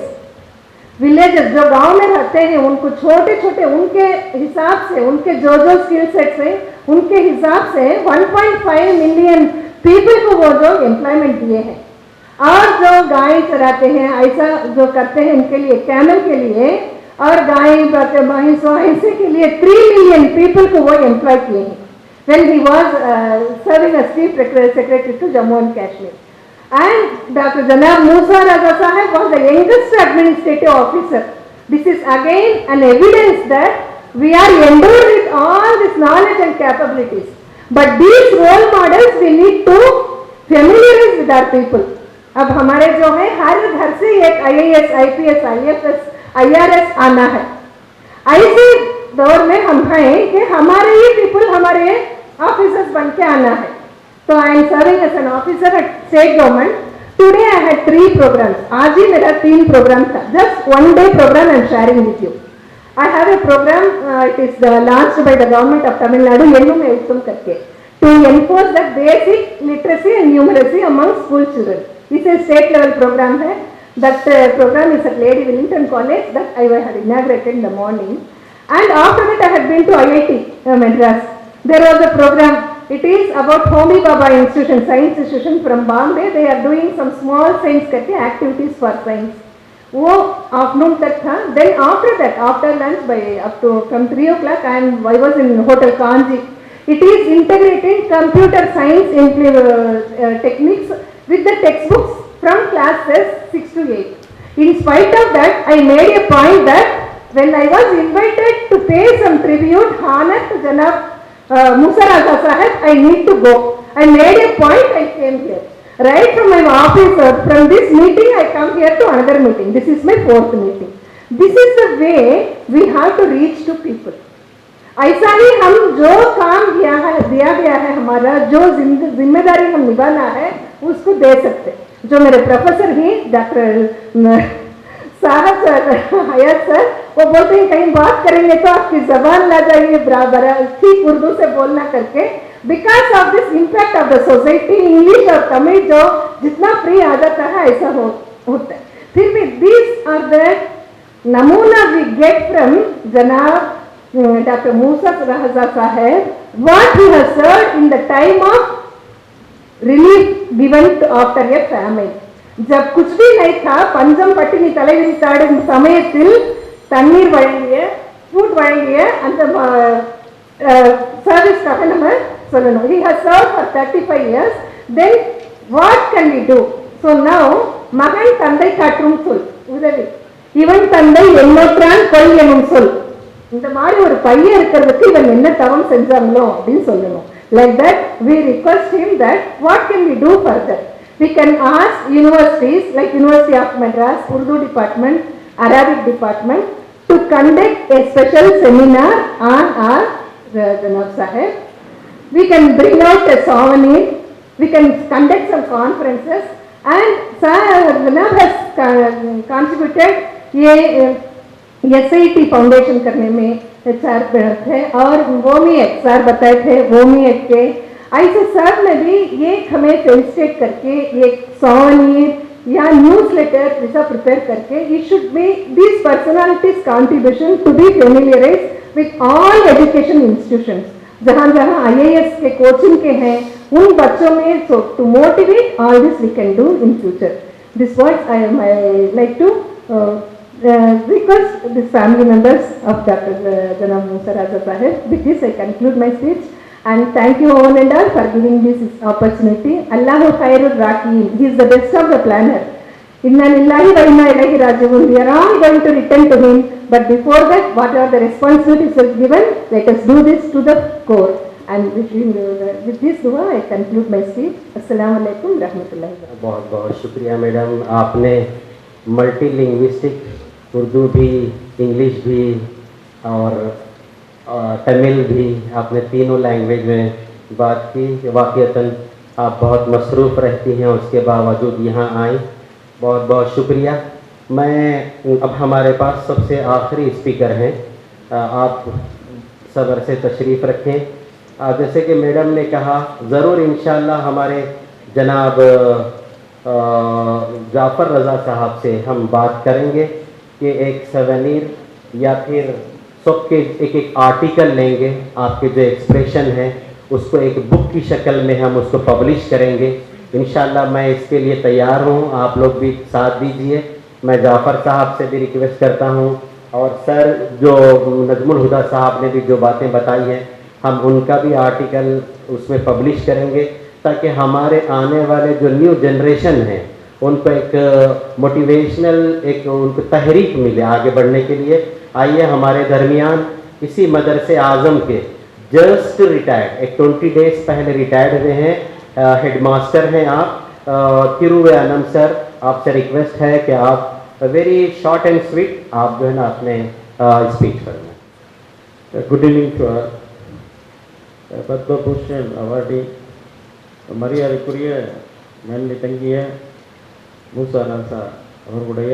Villages जो गांव में रहते हैं उनको छोटे छोटे उनके हिसाब से, उनके जो जो स्किल सेट्स हैं उनके हिसाब से 1.5 मिलियन पीपल को वो जो एम्प्लॉयमेंट दिए हैं. और जो गाय चराते हैं, ऐसा जो करते हैं उनके लिए, कैमल के लिए और गाय भैंसों ऐसे के लिए 3 मिलियन पीपल को वो एम्प्लॉय किए हैं. When he was serving as Chief Secretary to Jammu and Kashmir. And Dr. Janab Musa Raza Sahib was the youngest administrative officer. This is again an evidence that we are endowed with all this knowledge and capabilities. But these role models we need to familiarize with our people. अब हमारे जो है हर घर से एक IAS, IPS, IFS, IRS आना है. ऐसे दौर में हम हैं कि हमारे ही people हमारे ऑफिसर्स बन के आना है. So I am serving as an officer at state government. Today I had 3 programs. आज ही मेरा 3 program था. Just one day program I am sharing with you. I have a program. It is launched by the government of Tamil Nadu. येनु में उत्तम करके to enforce the basic literacy and numeracy among school children. This is state level program है. That program is at Lady Wellington College that I had inaugurated in the morning. And after that I had been to IIT Madras. There was a program. It is about Homi Baba Institution, Science Institution from Bombay. They are doing some small science करके activities for science. वो afternoon तक था. Then after that, after lunch by up to from 3 o'clock, I was in Hotel Kanji. It is integrating computer science techniques with the textbooks from classes 6 to 8. In spite of that, I made a point that when I was invited to pay some tribute, honor to Janab Musa Raza Sahib, I need to go. I made a point, I came here. Right from my office, from this meeting, I come here to another meeting. This is my 4th meeting. This is the way we have to reach to people. ऐसा ही हम जो काम दिया गया है हमारा, जो जिम्मेदारी हम निभाना है, उसको दे सकते. जो मेरे प्रोफेसर ही डॉक्टर साहब सर, हयात सर, वो बोलते हैं कहीं बात करेंगे तो आपकी जबान ला जाइए बराबर ठीक उर्दू से बोलना करके. Because of this impact of the society, English और तमिल जो जितना फ्री आ जाता है ऐसा होता है. फिर भी दिस आर द नमूना वी गेट फ्रॉम जनाब Dr. Musa Raza Sahib, what he has served in the time of relief given to after a famine. जब कुछ भी नहीं था, पंजम पट्टिनी தலைவிரித்தாடு சமயத்தில் தண்ணீர் வழங்கிய, ஃபுட் வழங்கிய அந்த சர்வீஸ்க்காக நம்ம சொல்லணும். He has served for 35 years. Then what can we do? So now மகன் தந்தை காற்றும் சொல் உதவி, இவன் தந்தை எண்ணற்றான் கொல் எனும் சொல். இந்த மாதிரி ஒரு பையன் இருக்கிறதுக்கு இவன் என்ன தவம் செஞ்சாங்களோ அப்படின்னு சொல்லணும். Like that we request him that what can we do further? We can ask universities like University of Madras, Urdu department, Arabic department to conduct a special seminar on our Janab Sahib. We can bring out a souvenir, we can conduct some conferences, and Sir Janab has contributed a SIT foundation करने में sir थे, और वो भी एक sir बताए थे, वो भी एक के ऐसे सर ने भी ये हमें फेलिसिटेट करके एक सॉवनियर या न्यूज़ लेटर जैसा प्रिपेयर करके it should be these personalities contribution to be familiarized with all education institutions. जहाँ जहाँ IAS के कोचिंग के हैं उन बच्चों में, so to motivate all this we can do in future. This what I like to request the family members of Dr. Janab Musa Raza Sahib. With this I conclude my speech and thank you all and all for giving this opportunity. Allahu khairul rakim. He is the best of the planner. Inna lillahi wa inna ilaihi raji'un. We are all going to return to him, but before that, what are the responsibilities given? Let us do this to the core. And with this dua I conclude my speech. Assalamu alaikum rahmatullahi. बहुत बहुत शुक्रिया madam, आपने multi linguistic Urdu भी, English भी और तमिल भी, आपने तीनों लैंग्वेज में बात की। वाक़ईतन आप बहुत मसरूफ़ रहती हैं, उसके बावजूद यहाँ आई, बहुत बहुत शुक्रिया। मैं अब हमारे पास सबसे आखिरी स्पीकर हैं, आप सब्र से तशरीफ़ रखें। जैसे कि मैडम ने कहा, ज़रूर इंशाअल्लाह हमारे जनाब जाफ़र रज़ा साहब से हम बात करेंगे कि एक सवेनीर या फिर सबके एक एक आर्टिकल लेंगे, आपके जो एक्सप्रेशन है उसको एक बुक की शक्ल में हम उसको पब्लिश करेंगे इंशाअल्लाह। मैं इसके लिए तैयार हूँ, आप लोग भी साथ दीजिए। मैं जाफ़र साहब से भी रिक्वेस्ट करता हूँ, और सर जो नजमुल हुदा साहब ने भी जो बातें बताई हैं, हम उनका भी आर्टिकल उसमें पब्लिश करेंगे, ताकि हमारे आने वाले जो न्यू जनरेशन है उनको एक मोटिवेशनल, एक उनको तहरीक मिले आगे बढ़ने के लिए। आइए हमारे दरमियान इसी मदरसे आज़म के जस्ट रिटायर्ड, एक 20 डेज पहले रिटायर्ड हुए हैं, हेडमास्टर हैं आप, तिरुवनम सर, आपसे रिक्वेस्ट है कि आप वेरी शॉर्ट एंड स्वीट आप जो है ना अपने स्पीच करना। Good evening to Padma Bhushan awardee மரியாதைக்குரிய மேல்நிலை தங்கிய மூசா ராசா அவர்களுடைய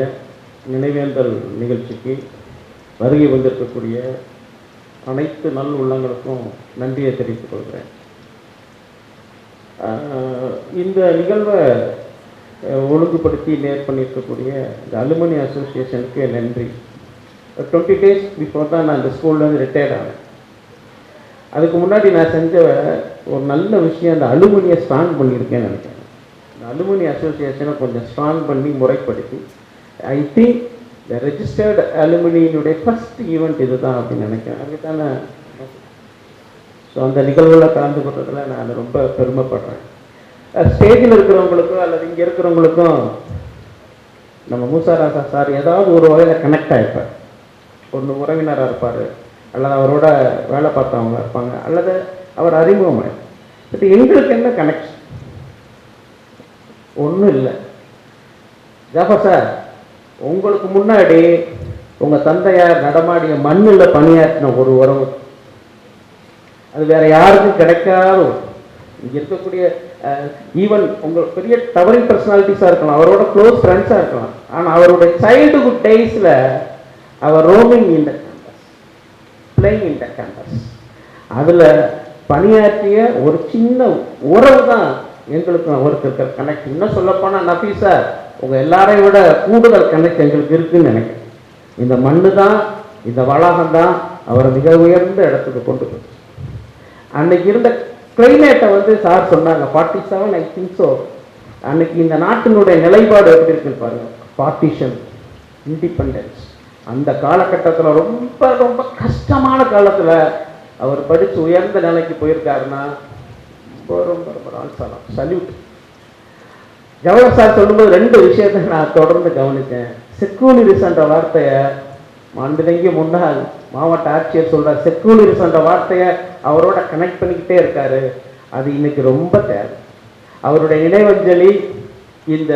நினைவேந்தல் நிகழ்ச்சிக்கு வருகை வந்திருக்கக்கூடிய அனைத்து நல் உள்ளங்களுக்கும் நன்றியை தெரிவித்துக் கொள்கிறேன். இந்த நிகழ்வை ஒழுங்குபடுத்தி நேர் பண்ணியிருக்கக்கூடிய இந்த அலுமினி அசோசியேஷனுக்கு நன்றி. 20 டேஸ் பிஃபோர் தான் நான் இந்த ஸ்கூல்லேருந்து ரிட்டையர்ட் ஆனேன். அதுக்கு முன்னாடி நான் செஞ்ச ஒரு நல்ல விஷயம், அந்த அலுமினியை ஸ்ட்ராங் பண்ணியிருக்கேன்னு நினைக்கிறேன். இந்த அலுமினி அசோசியேஷனை கொஞ்சம் ஸ்ட்ராங் பண்ணி முறைப்படுத்தி, ஐ திங்க் இந்த ரெஜிஸ்டர்டு அலுமினியினுடைய ஃபஸ்ட் ஈவெண்ட் இது தான் அப்படின்னு நினைக்கிறேன். அதுக்கான ஸோ அந்த நிகழ்வுகளில் கலந்து கொண்டதில் நான் ரொம்ப பெருமைப்படுறேன். ஸ்டேஜில் இருக்கிறவங்களுக்கும் அல்லது இங்கே இருக்கிறவங்களுக்கும் நம்ம மூசா ராசா சார் ஏதாவது ஒரு வகையில் கனெக்ட் ஆகிருப்பார். ஒன்று உறவினராக இருப்பார், அல்லது அவரோட வேலை பார்த்தவங்க இருப்பாங்க, அல்லது அவர் அறிமுகமாக. பட் எங்களுக்கு என்ன கனெக்ஷன்? ஒன்றும் இல்லை. ஜாஃபர் சார், உங்களுக்கு முன்னாடி உங்கள் தந்தையார் நடமாடிய மண்ணில் பணியாற்றின ஒரு உறவு, அது வேற யாருக்கும் கிடைக்காத ஒரு. இங்கே இருக்கக்கூடிய ஈவன் உங்கள் பெரிய டவரிங் பர்சனாலிட்டிஸாக இருக்கலாம், அவரோட க்ளோஸ் ஃப்ரெண்ட்ஸாக இருக்கலாம், ஆனால் அவருடைய சைல்டுஹுட் டேஸில் அவர் roaming in the campus, playing in the campus, அதில் பணியாற்றிய ஒரு சின்ன உறவு தான் எங்களுக்கு அவருக்கு இருக்கிற கனெக்ட். இன்னும் சொல்லப்போனால் நஃபீஸா உங்கள் எல்லாரையும் விட கூடுதல் கனெக்ட் எங்களுக்கு இருக்குதுன்னு நினைக்கிறேன். இந்த மண்ணு தான், இந்த வளாகம் தான் அவரை மிக உயர்ந்த இடத்துக்கு கொண்டு போச்சு. அன்னைக்கு இருந்த கிளைமேட்டை வந்து சார் சொன்னாங்க 47 ஐ திங்க் ஸோ. அன்னைக்கு இந்த நாட்டினுடைய நிலைப்பாடு எப்படி இருக்குன்னு பாருங்க. பார்ட்டிஷன், இண்டிபெண்டன்ஸ், அந்த காலகட்டத்தில் ரொம்ப ரொம்ப கஷ்டமான காலத்தில் அவர் படித்து உயர்ந்த நிலைக்கு போயிருக்காருன்னா ரொம்ப ரொம்ப ரொம்ப ஆல்சலாம் சல்யூட். ஜவஹர் சார் சொல்லும்போது ரெண்டு விஷயத்தை நான் தொடர்ந்து கவனித்தேன். செக்குலரிசன்ற வார்த்தையை மாண்புமிகு முன்னாள் மாவட்ட ஆட்சியர் சொல்ற செக்குலரிசன்ற வார்த்தையை அவரோட கனெக்ட் பண்ணிக்கிட்டே இருக்காரு. அது இன்னைக்கு ரொம்ப தேவை. அவருடைய நினைவஞ்சலி இந்த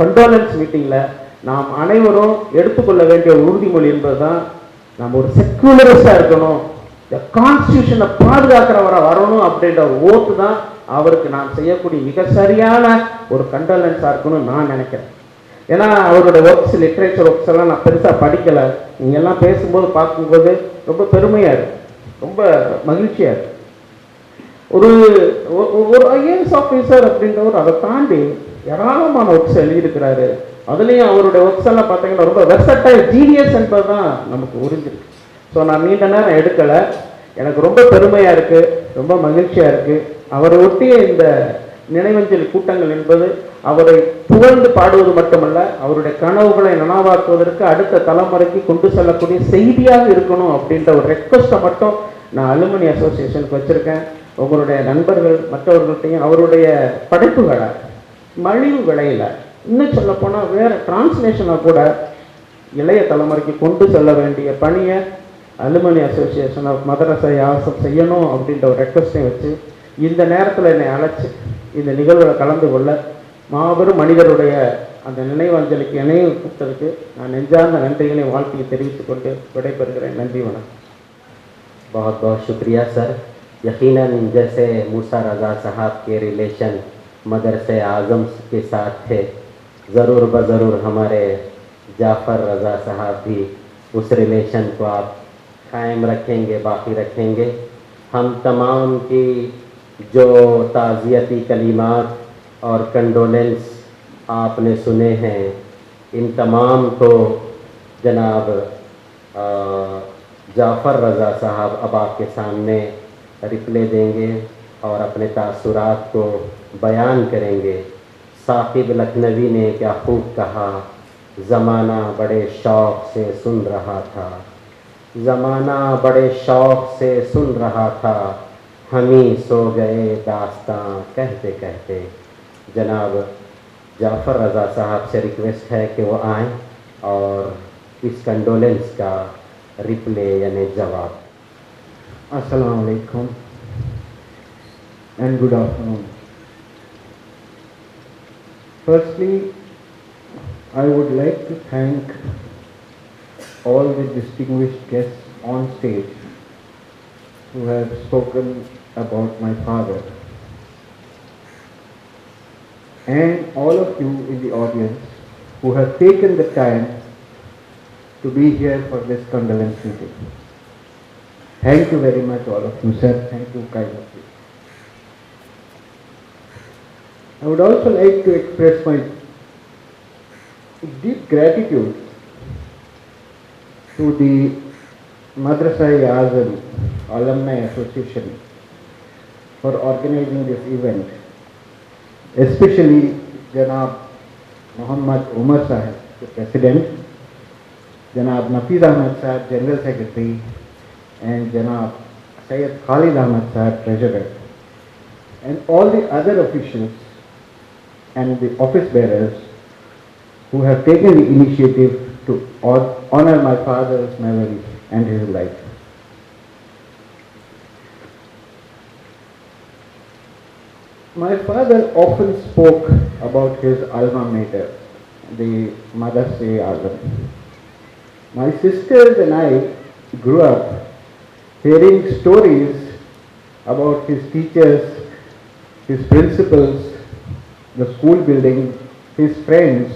கண்டோலன்ஸ் மீட்டிங்கில் நாம் அனைவரும் எடுத்துக்கொள்ள வேண்டிய உறுதிமொழி என்பதுதான், நம்ம ஒரு செக்குலரிஸ்டாக இருக்கணும், இந்த கான்ஸ்டியூஷனை பாதுகாக்கிறவராக வரணும் அப்படின்ற ஓட்டு தான் அவருக்கு நான் செய்யக்கூடிய மிக சரியான ஒரு கண்டோலன்ஸாக இருக்கணும்னு நான் நினைக்கிறேன். ஏன்னா அவருடைய ஒர்க்ஸ், லிட்ரேச்சர் ஒர்க்ஸ் எல்லாம் நான் பெருசாக படிக்கலை. நீங்கள் எல்லாம் பேசும்போது பார்க்கும்போது ரொம்ப பெருமையாக இருக்கு, ரொம்ப மகிழ்ச்சியாக இருக்கு. ஒரு ஐஏஎஸ் ஆஃபீஸர் அப்படின்றவர் அதை தாண்டி ஏராளமான ஒர்க்ஸ் எழுதியிருக்கிறாரு. அதுலேயும் அவருடைய ஒர்க்ஸ் எல்லாம் பார்த்தீங்கன்னா ரொம்ப வெர்சடைல், ஜீனியஸ் என்பது தான் நமக்கு உறிஞ்சிருக்கு. ஸோ நான் நீண்ட நேரம் எடுக்கலை. எனக்கு ரொம்ப பெருமையாக இருக்குது, ரொம்ப மகிழ்ச்சியாக இருக்குது. அவரை ஒட்டிய இந்த நினைவஞ்சலி கூட்டங்கள் என்பது அவரை புகழ்ந்து பாடுவது மட்டுமல்ல, அவருடைய கனவுகளை நனவாக்குவதற்கு அடுத்த தலைமுறைக்கு கொண்டு செல்லக்கூடிய செய்தியாக இருக்கணும் அப்படின்ற ஒரு ரெக்வஸ்ட்டை மட்டும் நான் அலுமினி அசோசியேஷனுக்கு வச்சுருக்கேன். உங்களுடைய நண்பர்கள் மற்றவர்கள்ட்டையும் அவருடைய படைப்புகளை மலிவு விலையில், இன்னும் சொல்லப்போனால் வேறு டிரான்ஸ்லேஷனை கூட இளைய தலைமுறைக்கு கொண்டு செல்ல வேண்டிய பணியை அலுமினி அசோசியேஷன் ஆஃப் மதரசை ஆசப் செய்யணும் அப்படின்ற ஒரு ரெக்வஸ்ட்டையும் வச்சு இந்த நேரத்தில் என்னை அழைச்சி இந்த நிகழ்வில் கலந்து கொள்ள மாபெரும் மனிதருடைய அந்த நினைவஞ்சலிக்கு இணைய கூப்பிட்டதுக்கு நான் நெஞ்சார்ந்த நன்றிகளை வாழ்க்கையை தெரிவித்துக் கொண்டு விடைபெறுகிறேன். நன்றி, வணக்கம். बहुत बहुत शुक्रिया सर. यकीनन जैसे मूसा रज़ा साहब के रिलेशन मदरसे आज़म के साथ थे, ज़रूर ज़रूर हमारे जाफ़र रज़ा साहब भी उस रिलेशन को आप कायम रखेंगे, बाकी रखेंगे. हम तमाम की जो ताज़ियती कलिमात और कंडोलेंस आपने सुने हैं, इन तमाम को जनाब जाफ़र रज़ा साहब अब आपके सामने रिप्ले देंगे और अपने तासुरात को बयान करेंगे. साकिब लखनवी ने क्या खूब कहा, ज़माना बड़े शौक़ से सुन रहा था, ज़माना बड़े शौक़ से सुन रहा था, हम ही सो गए दास्तां कहते कहते. जनाब जाफ़र रज़ा साहब से रिक्वेस्ट है कि वो आएँ और इस कंडोलेंस का रिप्ले यानी जवाब. Assalamu alaikum and good afternoon. Firstly, I would like to thank all the distinguished guests on stage who have spoken about my father, and all of you in the audience who have taken the time to be here for this condolence meeting. Thank you very much, all of you, sir. Thank you, kind of you. I would also like to express my deep gratitude to the Madrasa-e-Azam Alumni Association for organizing this event, especially Janab Muhammad Umar Sahib, the President, Janab Nafiz Ahmad Sahib, General Secretary, and Janab Syed Khalid Ahmad Sahib, Treasurer, and all the other officials and the office bearers who have taken the initiative to honor my father's memory and his life. My father often spoke about his alma mater, the Madrasa-e-Azam. My sisters and I grew up hearing stories about his teachers, his principals, the school building, his friends,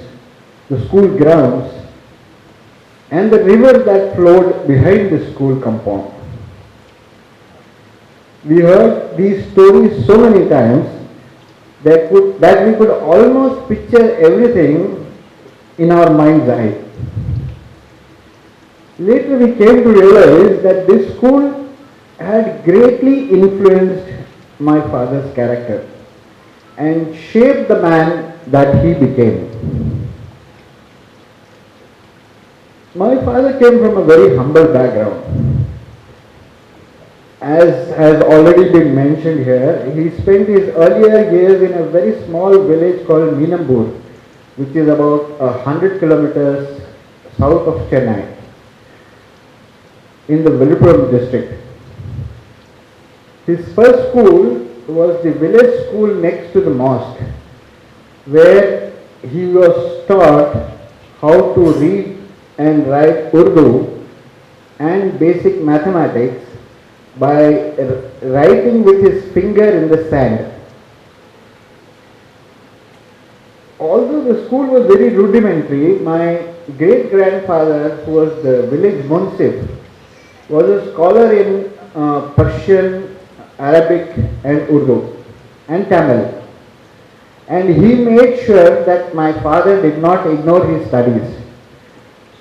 the school grounds, and the river that flowed behind the school compound. We heard these stories so many times that we could almost picture everything in our mind's eye. Later we came to realize that this school had greatly influenced my father's character and shaped the man that he became. My father came from a very humble background. As has already been mentioned here, he spent his earlier years in a very small village called Meenambur, which is about 100 kilometers south of Chennai, in the Villupuram district. His first school was the village school next to the mosque, where he was taught how to read and write Urdu and basic mathematics by writing with his finger in the sand. Although the school was very rudimentary, my great-grandfather, who was the village munsif, was a scholar in Persian, Arabic and Urdu and Tamil. And he made sure that my father did not ignore his studies.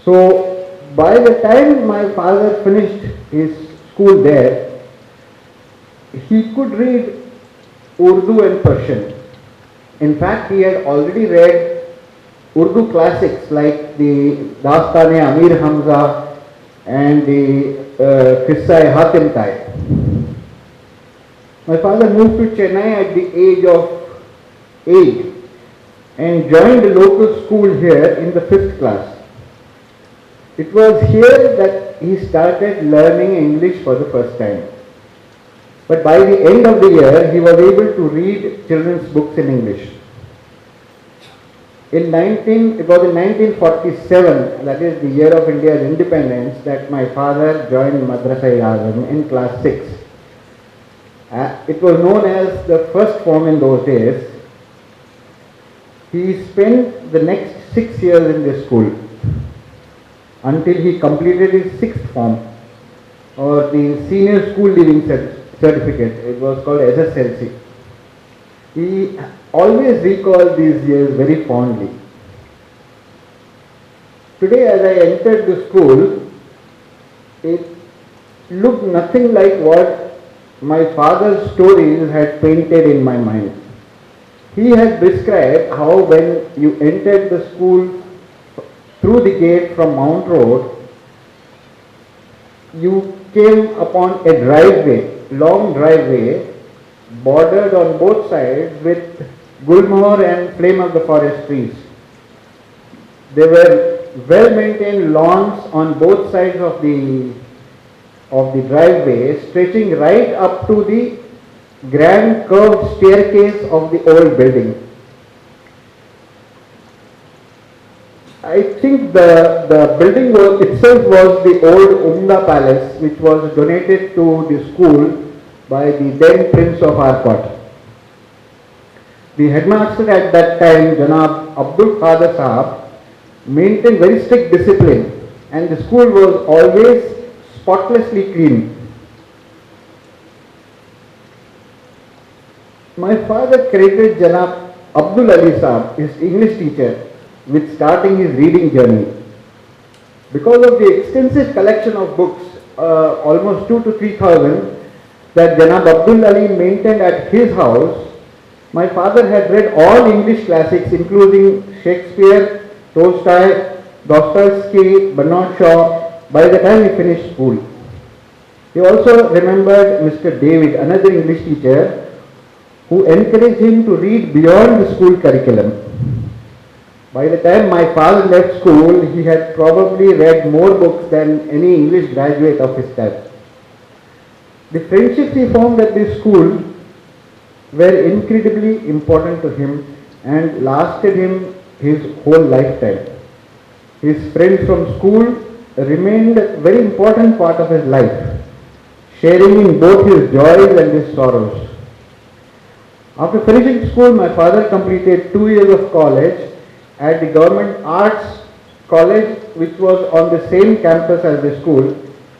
So by the time my father finished his school there, he could read Urdu and Persian. In fact, he had already read Urdu classics like the Dastane Amir Hamza and the Qissa-e Hatim Tai. My father moved to Chennai at the age of 8 and joined a local school here in the 5th class. It was here that he started learning English for the first time. But by the end of the year, he was able to read children's books in English. It was in 1947, that is the year of India's independence, that my father joined Madrasa-e-Azam in class 6. It was known as the first form in those days. He spent the next 6 years in this school until he completed his 6th form, or the senior school leaving certificate. It was called SSLC. He always recalled these years very fondly. Today, as I entered the school, it looked nothing like what my father's stories had painted in my mind. He had described how when you entered the school through the gate from Mount Road, you came upon a driveway, long driveway, bordered on both sides with gulmohar and flame of the forest trees. There were well-maintained lawns on both sides of the driveway, stretching right up to the grand curved staircase of the old building. I think the building itself was the old Umda Palace, which was donated to the school by the then Prince of Arcot. The headmaster at that time, Janab Abdul Qadir Sahab, maintained very strict discipline, and the school was always spotlessly clean. My father credited Janab Abdul Ali Sahab, his English teacher, with starting his reading journey. Because of the extensive collection of books, almost 2,000 to 3,000, that Janab Abdul Ali maintained at his house, my father had read all English classics including Shakespeare, Tolstoy, Dostoevsky, Bernard Shaw by the time he finished school. He also remembered Mr. David, another English teacher, who encouraged him to read beyond the school curriculum. By the time my father left school, he had probably read more books than any English graduate of his time. The friendships he formed at this school were incredibly important to him and lasted him his whole lifetime. His friends from school remained a very important part of his life, sharing in both his joys and his sorrows. After finishing school, my father completed 2 years of college at the Government Arts College, which was on the same campus as the school,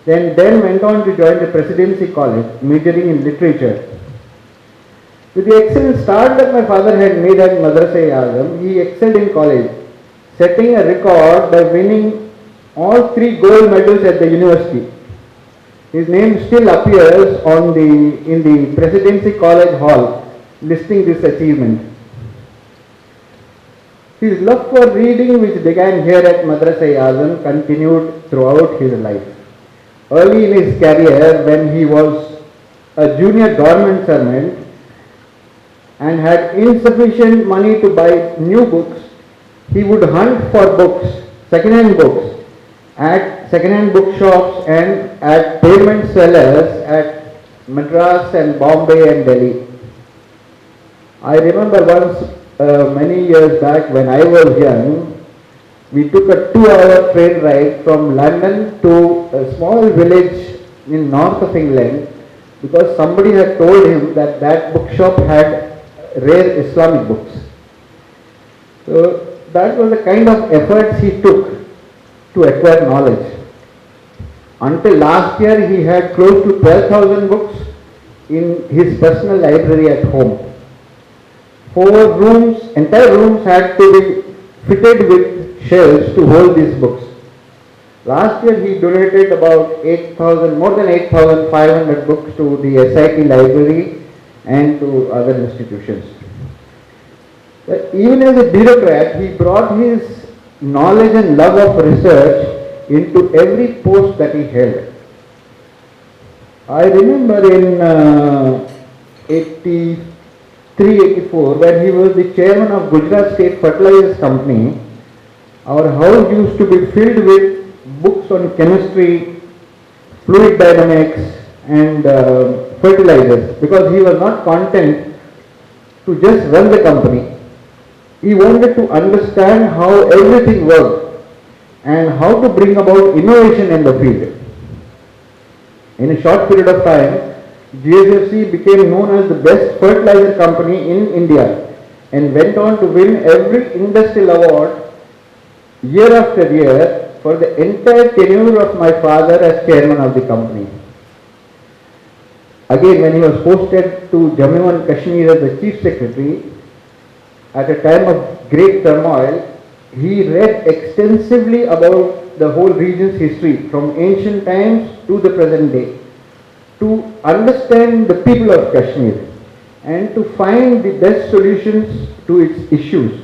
then went on to join the Presidency College, majoring in literature. With the excellent start that my father had made at Madrasa-e-Azam, he excelled in college, setting a record by winning all 3 gold medals at the university. His name still appears in the Presidency College Hall listing this achievement. His love for reading, which began here at Madrasa-e-Azam, continued throughout his life. Early in his career, when he was a junior government servant and had insufficient money to buy new books, he would hunt for books, second-hand books, at second-hand bookshops and at payment sellers at Madras and Bombay and Delhi. I remember once, many years back when I was young, we took a 2-hour train ride from London to a small village in north of England because somebody had told him that that bookshop had rare Islamic books. So that was the kind of efforts he took to acquire knowledge. Until last year, he had close to 12,000 books in his personal library at home. 4 rooms, entire rooms had to be fitted with shelves to hold these books. Last year he donated about more than 8,500 books to the SIT library and to other institutions. But even as a bureaucrat, he brought his knowledge and love of research into every post that he held. I remember in 83-84, when he was the chairman of Gujarat State Fertilizers Company, our house used to be filled with books on chemistry, fluid dynamics and fertilizers, because he was not content to just run the company. He wanted to understand how everything worked and how to bring about innovation in the field. In a short period of time, GSFC became known as the best fertilizer company in India and went on to win every industrial award year after year for the entire tenure of my father as chairman of the company. Again, when he was posted to Jammu and Kashmir as the chief secretary, at a time of great turmoil, he read extensively about the whole region's history from ancient times to the present day, to understand the people of Kashmir and to find the best solutions to its issues.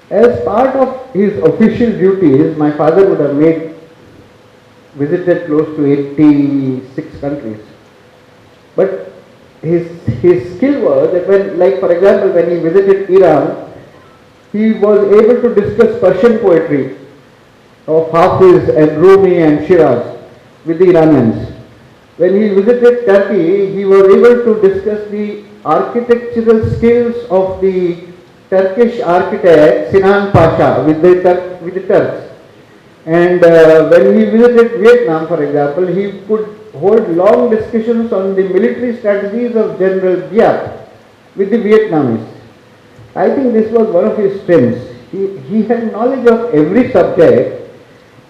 As part of his official duties, my father would have visited close to 86 countries. But his skill was that for example, when he visited Iran, he was able to discuss Persian poetry of Hafiz and Rumi and Shiraz with the Iranians. When he visited Turkey, he was able to discuss the architectural skills of the Turkish architect Sinan Pasha with the Turks. And when he visited Vietnam, for example, he could hold long discussions on the military strategies of General Giap with the Vietnamese. I think this was one of his strengths. He had knowledge of every subject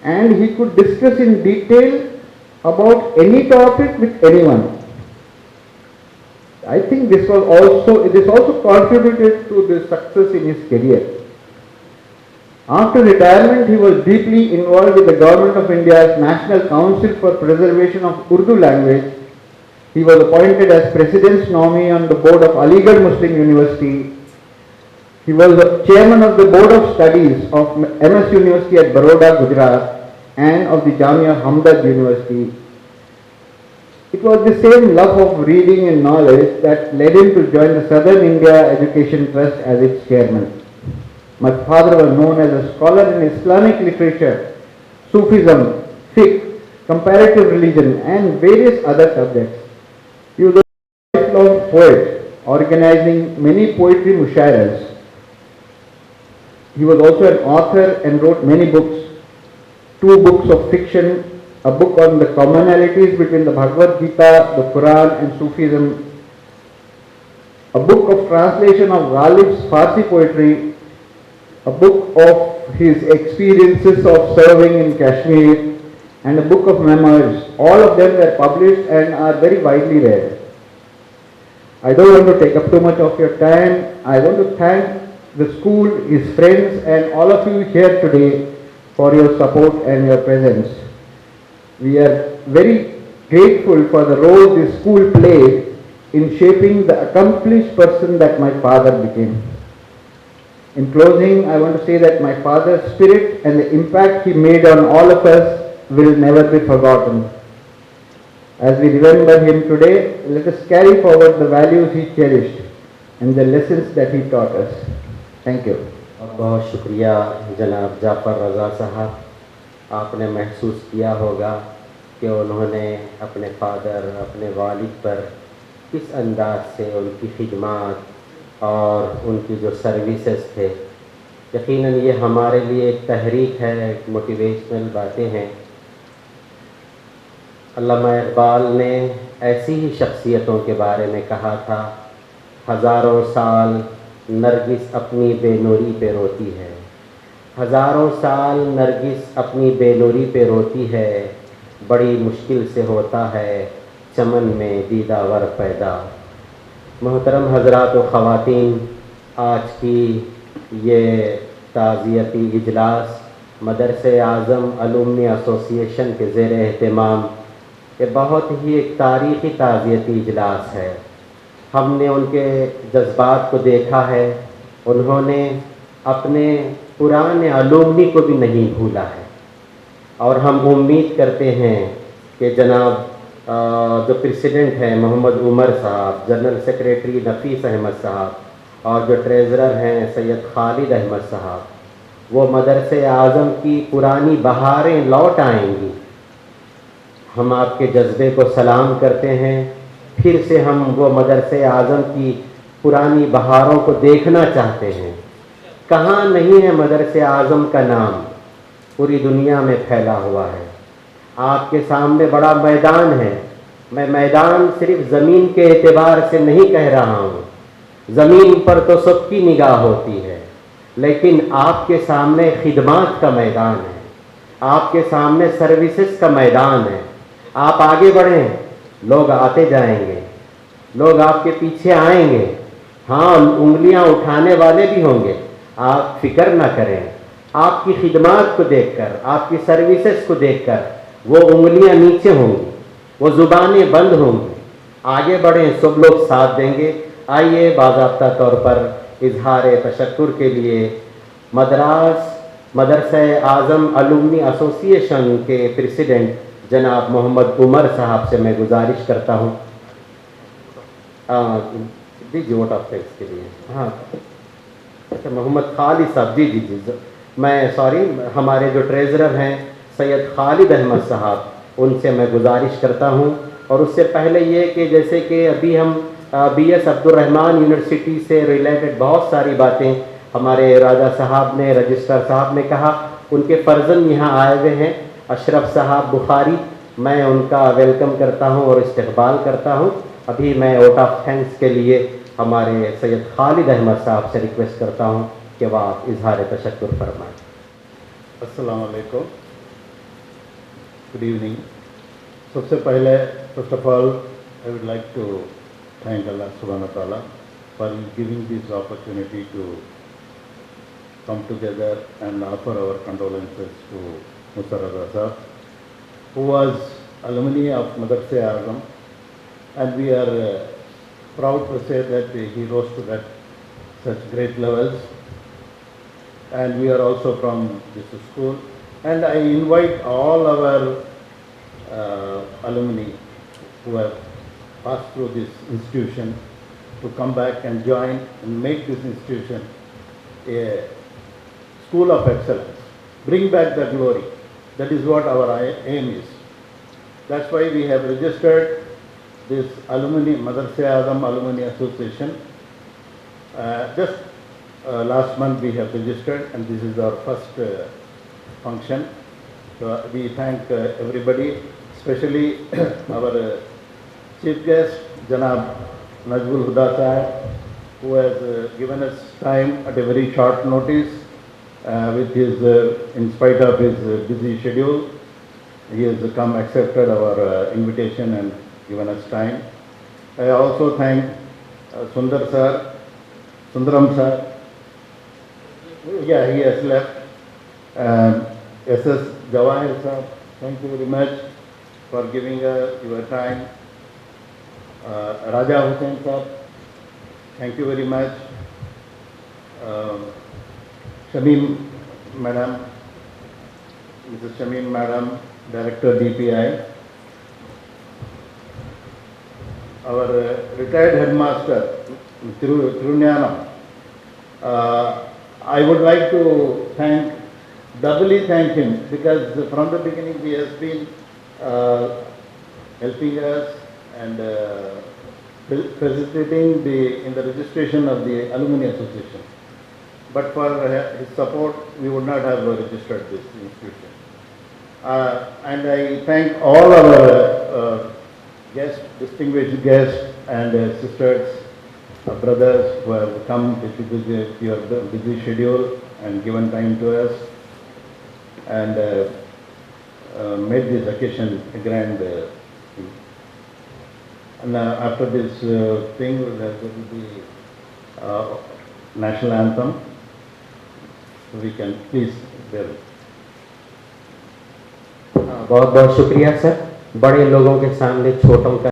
and he could discuss in detail about any topic with anyone. I think this also contributed to the success in his career. After retirement, he was deeply involved with the Government of India's National Council for Preservation of Urdu Language. He was appointed as President's nominee on the board of Aligarh Muslim University. He was the chairman of the Board of Studies of MS University at Baroda, Gujarat, and of the Jamia Hamdard University. It was the same love of reading and knowledge that led him to join the Southern India Education Trust as its chairman. My father was known as a scholar in Islamic literature, Sufism, fiqh, comparative religion and various other subjects. He was a lifelong poet, organizing many poetry mushairas. He was also an author and wrote many books, 2 books of fiction, a book on the commonalities between the Bhagavad Gita, the Quran and Sufism, a book of translation of Ghalib's Farsi poetry, a book of his experiences of serving in Kashmir, and a book of memoirs. All of them were published and are very widely read. I don't want to take up too much of your time. I want to thank the school, his friends and all of you here today for your support and your presence. We are very grateful for the role this school played in shaping the accomplished person that my father became. In closing, I want to say that my father's spirit and the impact he made on all of us will never be forgotten. As we remember him today, let us carry forward the values he cherished and the lessons that he taught us. Thank you. बहुत शुक्रिया जनाब जाफ़र रज़ा साहब। आपने महसूस किया होगा कि उन्होंने अपने फादर, अपने वालिद पर किस अंदाज से उनकी खिदमत और उनकी जो सर्विसेज थे। यकीनन ये हमारे लिए एक तहरीक है, एक मोटिवेशनल बातें हैं। अल्लामा इक़बाल ने ऐसी ही शख्सियतों के बारे में कहा था, हज़ारों साल नरगिस अपनी बेनूरी पे रोती है, हज़ारों साल नरगिस अपनी बेनूरी पे रोती है, बड़ी मुश्किल से होता है चमन में दीदावर पैदा। मोहतरम हज़रात व ख़वातीन, आज की ये ताज़ियती इजलास मदरसे आज़म अलुमनी एसोसिएशन के ज़ेर एहतमाम ये बहुत ही एक तारीख़ी ताज़ियती इजलास है। हमने उनके जज्बात को देखा है, उन्होंने अपने पुराने अलुमनी को भी नहीं भूला है और हम उम्मीद करते हैं कि जनाब जो प्रेसिडेंट हैं मोहम्मद उमर साहब, जनरल सेक्रेटरी नफ़ीस अहमद साहब और जो ट्रेज़रर हैं सैयद खालिद अहमद साहब, वो मदरसे आज़म की पुरानी बहारें लौट आएंगी। हम आपके जज्बे को सलाम करते हैं। फिर से हम वो मदरसे आज़म की पुरानी बहारों को देखना चाहते हैं। कहाँ नहीं है मदरसे आज़म का नाम, पूरी दुनिया में फैला हुआ है। आपके सामने बड़ा मैदान है। मैं मैदान सिर्फ ज़मीन के एतबार से नहीं कह रहा हूँ, ज़मीन पर तो सबकी निगाह होती है, लेकिन आपके सामने खिदमत का मैदान है, आपके सामने सर्विसेज का मैदान है। आप आगे बढ़ें, लोग आते जाएंगे, लोग आपके पीछे आएंगे। हाँ, उंगलियां उठाने वाले भी होंगे, आप फिक्र ना करें। आपकी खिदमत को देखकर, आपकी सर्विसेज को देखकर वो उंगलियां नीचे होंगी, वो ज़ुबानें बंद होंगी। आगे बढ़ें, सब लोग साथ देंगे। आइए बाज़ाब्ता तौर पर इजहार तशक्कुर के लिए मदरसे आज़म अलुमनी एसोसिएशन के प्रेसिडेंट जनाब मोहम्मद उमर साहब से मैं गुजारिश करता हूँ जी वोट ऑफ थैंक्स के लिए। हाँ, अच्छा, मोहम्मद खालिद साहब, जी जी जी, मैं सॉरी, हमारे जो ट्रेज़रर हैं सैयद खालिद अहमद साहब, उनसे मैं गुजारिश करता हूँ। और उससे पहले ये कि जैसे कि अभी हम BS अब्दुर्रहमान यूनिवर्सिटी से रिलेटेड बहुत सारी बातें हमारे राजा साहब ने, रजिस्ट्रार साहब ने कहा, उनके फ़र्जन यहाँ आए हुए हैं अशरफ साहब बुखारी, मैं उनका वेलकम करता हूँ और इस्तकबाल करता हूँ। अभी मैं वोट ऑफ थैंक्स के लिए हमारे सैयद खालिद अहमद साहब से रिक्वेस्ट करता हूँ कि वह आप इजहार तशक्कुर फरमाएँ। अस्सलाम वालेकुम, गुड इवनिंग। सबसे पहले first of all I would like to thank Allah सुब्हानहू व तआला for giving this opportunity to come together and offer our condolences to Musa Raza Sahab, who was alumni of Madrasa Azam, and we are proud to say that he rose to that such great levels, and we are also from this school. And I invite all our alumni who have passed through this institution to come back and join and make this institution a school of excellence, bring back the glory. That is what our aim is. That's why we have registered this alumni, Madrasa Azam Alumni Association. Just last month we have registered, and this is our first function. So we thank everybody, especially our chief guest, Janab Najmul Huda Sahib, who has given us time at a very short notice. With his, in spite of his busy schedule, he has come, accepted our invitation and given us time. I also thank Sundaram sir. Yeah, he has left. SS Jawahir sir, thank you very much. for giving your time. Raja Hussain sir, thank you very much. Shamim madam, Mrs. Shamim madam, Director DPI. Our retired headmaster, Thirunyanam. I would like to doubly thank him, because from the beginning he has been helping us and facilitating in the registration of the Alumni Association. But for his support, we would not have registered this institution. And I thank all our guests, distinguished guests and sisters, brothers who have come with your busy schedule and given time to us and made this occasion a grand thing. And after this thing, there will be national anthem. So we can please bear it. बहुत बहुत शुक्रिया sir. बड़े लोगों के सामने छोटों का